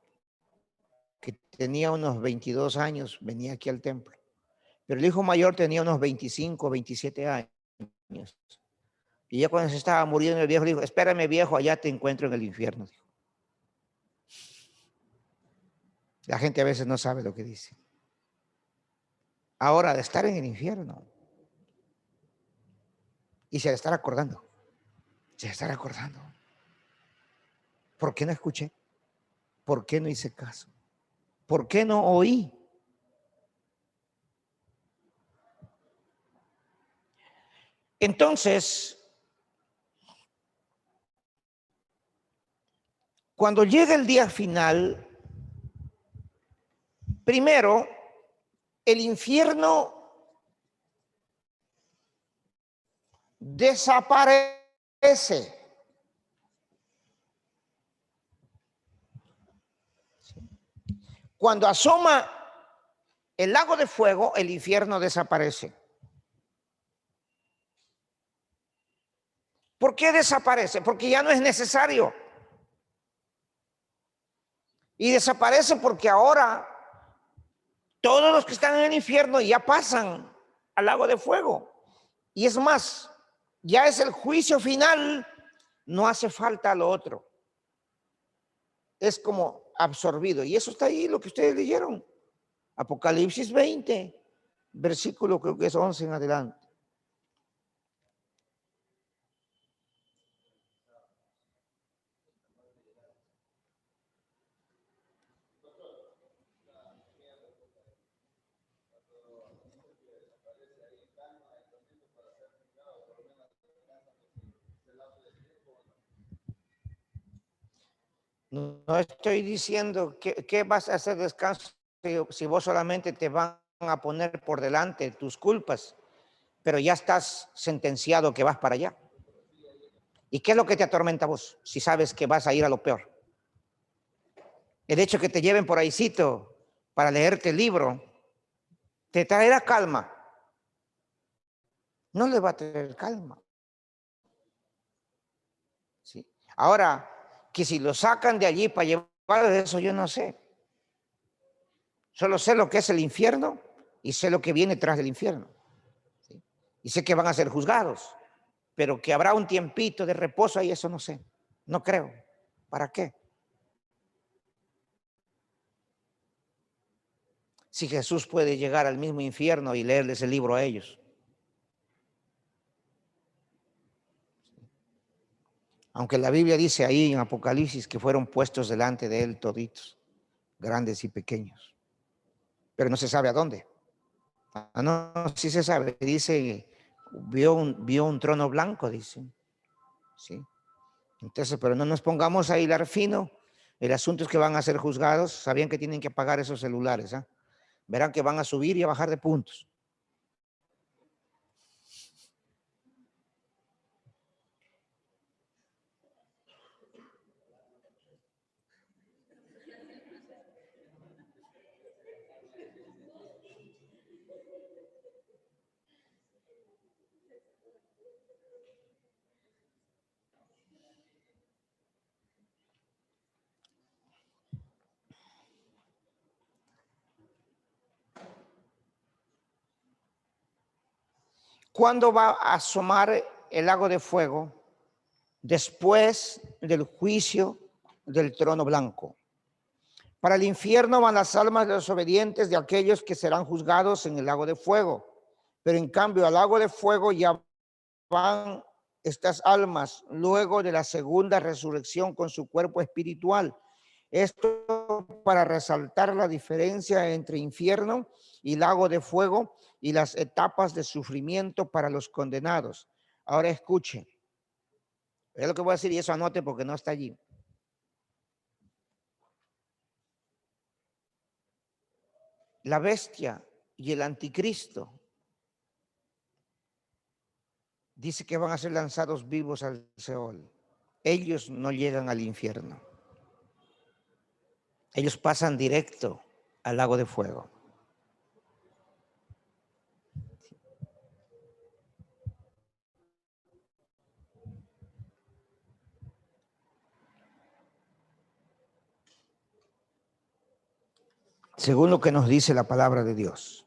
que tenía unos 22 años, venía aquí al templo. Pero el hijo mayor tenía unos 25, 27 años. Y ya cuando se estaba muriendo el viejo, le dijo, espérame viejo, allá te encuentro en el infierno. Dijo. La gente a veces no sabe lo que dice. Ahora, de estar en el infierno, y se de estar acordando, se de estar acordando. ¿Por qué no escuché? ¿Por qué no hice caso? ¿Por qué no oí? Entonces, cuando llega el día final, primero, el infierno desaparece. Cuando asoma el lago de fuego, el infierno desaparece. ¿Por qué desaparece? Porque ya no es necesario. Y desaparece porque ahora todos los que están en el infierno ya pasan al lago de fuego. Y es más, ya es el juicio final, no hace falta lo otro. Es como absorbido. Y eso está ahí, lo que ustedes leyeron. Apocalipsis 20, versículo creo que es 11 en adelante. No estoy diciendo que vas a hacer descanso si vos solamente te van a poner por delante tus culpas, pero ya estás sentenciado que vas para allá. ¿Y qué es lo que te atormenta a vos si sabes que vas a ir a lo peor? El hecho que te lleven por ahícito para leerte el libro te traerá calma. No le va a traer calma. ¿Sí? Ahora, que si lo sacan de allí para llevar de eso, yo no sé. Solo sé lo que es el infierno y sé lo que viene tras del infierno. ¿Sí? Y sé que van a ser juzgados, pero que habrá un tiempito de reposo ahí, eso no sé. No creo. ¿Para qué? Si Jesús puede llegar al mismo infierno y leerles el libro a ellos. Aunque la Biblia dice ahí en Apocalipsis que fueron puestos delante de él toditos, grandes y pequeños. Pero no se sabe a dónde. Ah, no, sí se sabe. Dice, vio un trono blanco, dice. Sí. Entonces, pero no nos pongamos a hilar fino. El asunto es que van a ser juzgados. Sabían que tienen que pagar esos celulares. ¿Eh? Verán que van a subir y a bajar de puntos. ¿Cuándo va a asomar el lago de fuego? Después del juicio del trono blanco. Para el infierno van las almas de los obedientes de aquellos que serán juzgados en el lago de fuego. Pero en cambio al lago de fuego ya van estas almas luego de la segunda resurrección con su cuerpo espiritual. Esto para resaltar la diferencia entre infierno y lago de fuego y las etapas de sufrimiento para los condenados. Ahora escuchen. Es lo que voy a decir y eso anote porque no está allí. La bestia y el anticristo dice que van a ser lanzados vivos al Seol. Ellos no llegan al infierno. Ellos pasan directo al lago de fuego. Según lo que nos dice la palabra de Dios.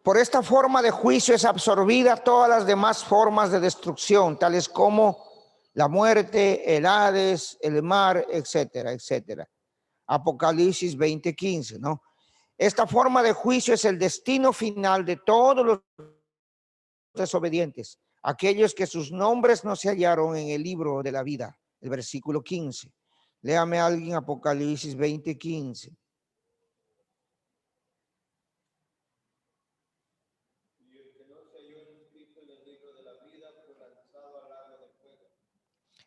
Por esta forma de juicio es absorbida todas las demás formas de destrucción, tales como la muerte, el Hades, el mar, etcétera, etcétera. Apocalipsis 20:15, ¿no? Esta forma de juicio es el destino final de todos los desobedientes, aquellos que sus nombres no se hallaron en el libro de la vida. El versículo 15. Léame a alguien Apocalipsis 20:15.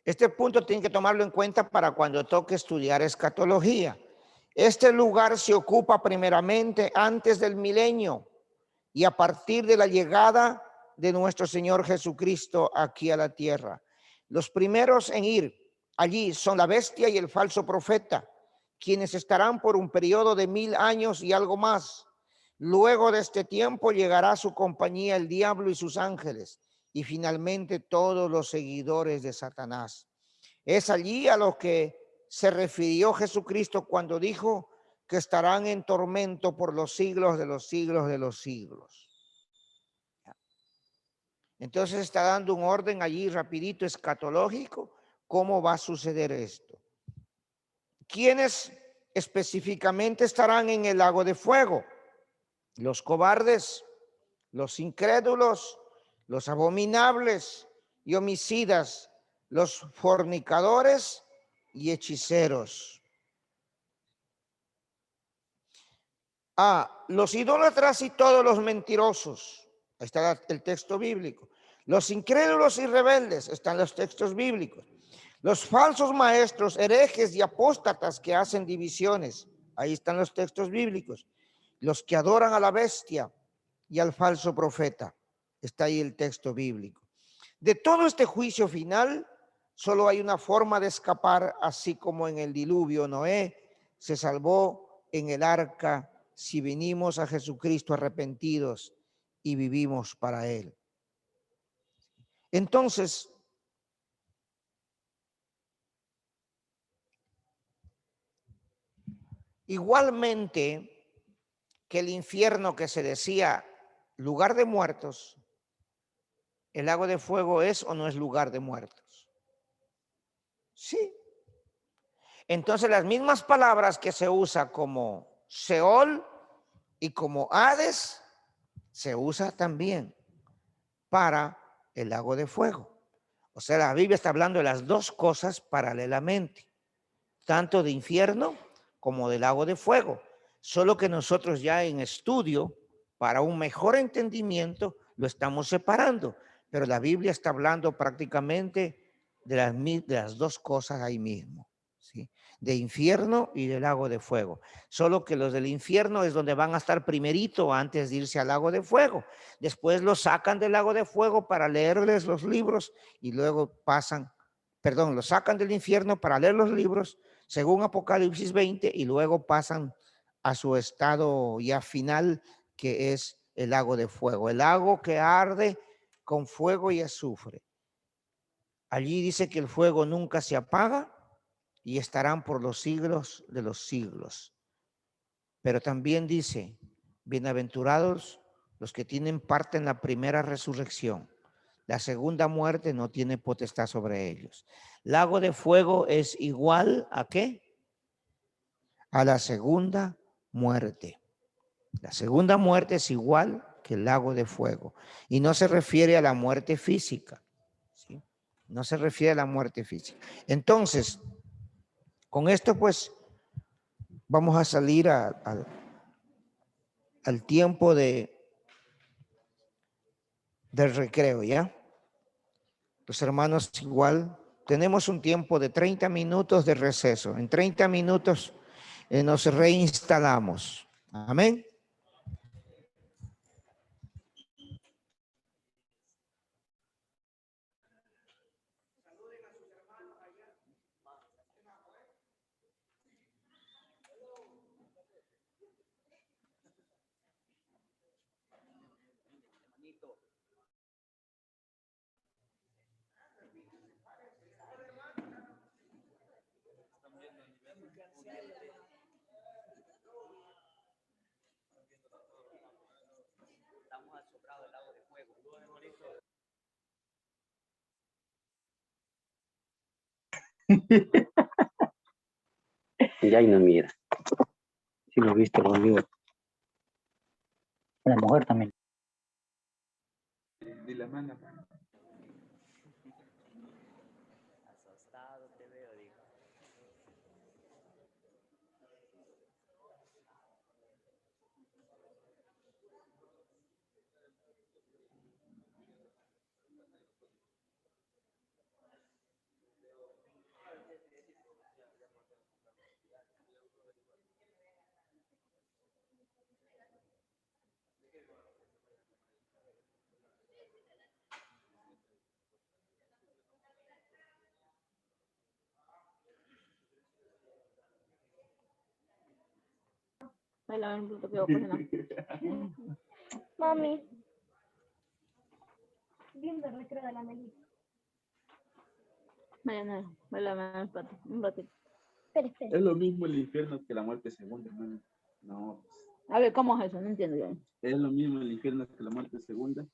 Este punto tienen que tomarlo en cuenta para cuando toque estudiar escatología. Este lugar se ocupa primeramente antes del milenio y a partir de la llegada de nuestro Señor Jesucristo aquí a la tierra. Los primeros en ir allí son la bestia y el falso profeta, quienes estarán por un periodo de 1000 años y algo más. Luego de este tiempo llegará a su compañía el diablo y sus ángeles, y finalmente todos los seguidores de Satanás. Es allí a los que se refirió Jesucristo cuando dijo que estarán en tormento por los siglos de los siglos de los siglos. Entonces está dando un orden allí rapidito escatológico, cómo va a suceder esto. ¿Quiénes específicamente estarán en el lago de fuego? Los cobardes, los incrédulos, los abominables y homicidas, los fornicadores y hechiceros. Los idólatras y todos los mentirosos. Ahí está el texto bíblico. Los incrédulos y rebeldes, están los textos bíblicos. Los falsos maestros, herejes y apóstatas que hacen divisiones. Ahí están los textos bíblicos. Los que adoran a la bestia y al falso profeta. Está ahí el texto bíblico. De todo este juicio final, solo hay una forma de escapar, así como en el diluvio Noé se salvó en el arca si venimos a Jesucristo arrepentidos y vivimos para Él. Entonces, igualmente que el infierno que se decía lugar de muertos, ¿el lago de fuego es o no es lugar de muertos? Sí. Entonces las mismas palabras que se usa como Seol y como Hades, se usa también para el lago de fuego. O sea, la Biblia está hablando de las dos cosas paralelamente, tanto de infierno como del lago de fuego. Solo que nosotros ya en estudio, para un mejor entendimiento, lo estamos separando. Pero la Biblia está hablando prácticamente de las dos cosas ahí mismo, ¿sí? De infierno y del lago de fuego. Solo que los del infierno es donde van a estar primerito antes de irse al lago de fuego. Después los sacan del lago de fuego para leerles los libros y luego los sacan del infierno para leer los libros según Apocalipsis 20 y luego pasan a su estado ya final, que es el lago de fuego, el lago que arde con fuego y azufre. Allí dice que el fuego nunca se apaga y estarán por los siglos de los siglos. Pero también dice, bienaventurados los que tienen parte en la primera resurrección. La segunda muerte no tiene potestad sobre ellos. Lago de fuego es igual a ¿qué? a la segunda muerte. La segunda muerte es igual que el lago de fuego y no se refiere a la muerte física, ¿sí? No se refiere a la muerte física. Entonces, con esto pues vamos a salir al tiempo del recreo, ¿ya? Los hermanos igual, tenemos un tiempo de 30 minutos de receso. En 30 minutos nos reinstalamos. Amén. Ya y no mira. Si lo viste conmigo. La mujer también. De la mano. Asustado te veo, digo. Ahí la ven, te quedo cocinando. Mami. Viendo el recreo de la Melissa. Mañana, un ratito. Espera, espera. Es lo mismo el infierno que la muerte segunda, hermano. No, pues, A ver, ¿cómo es eso? No entiendo yo. es lo mismo el infierno que la muerte segunda.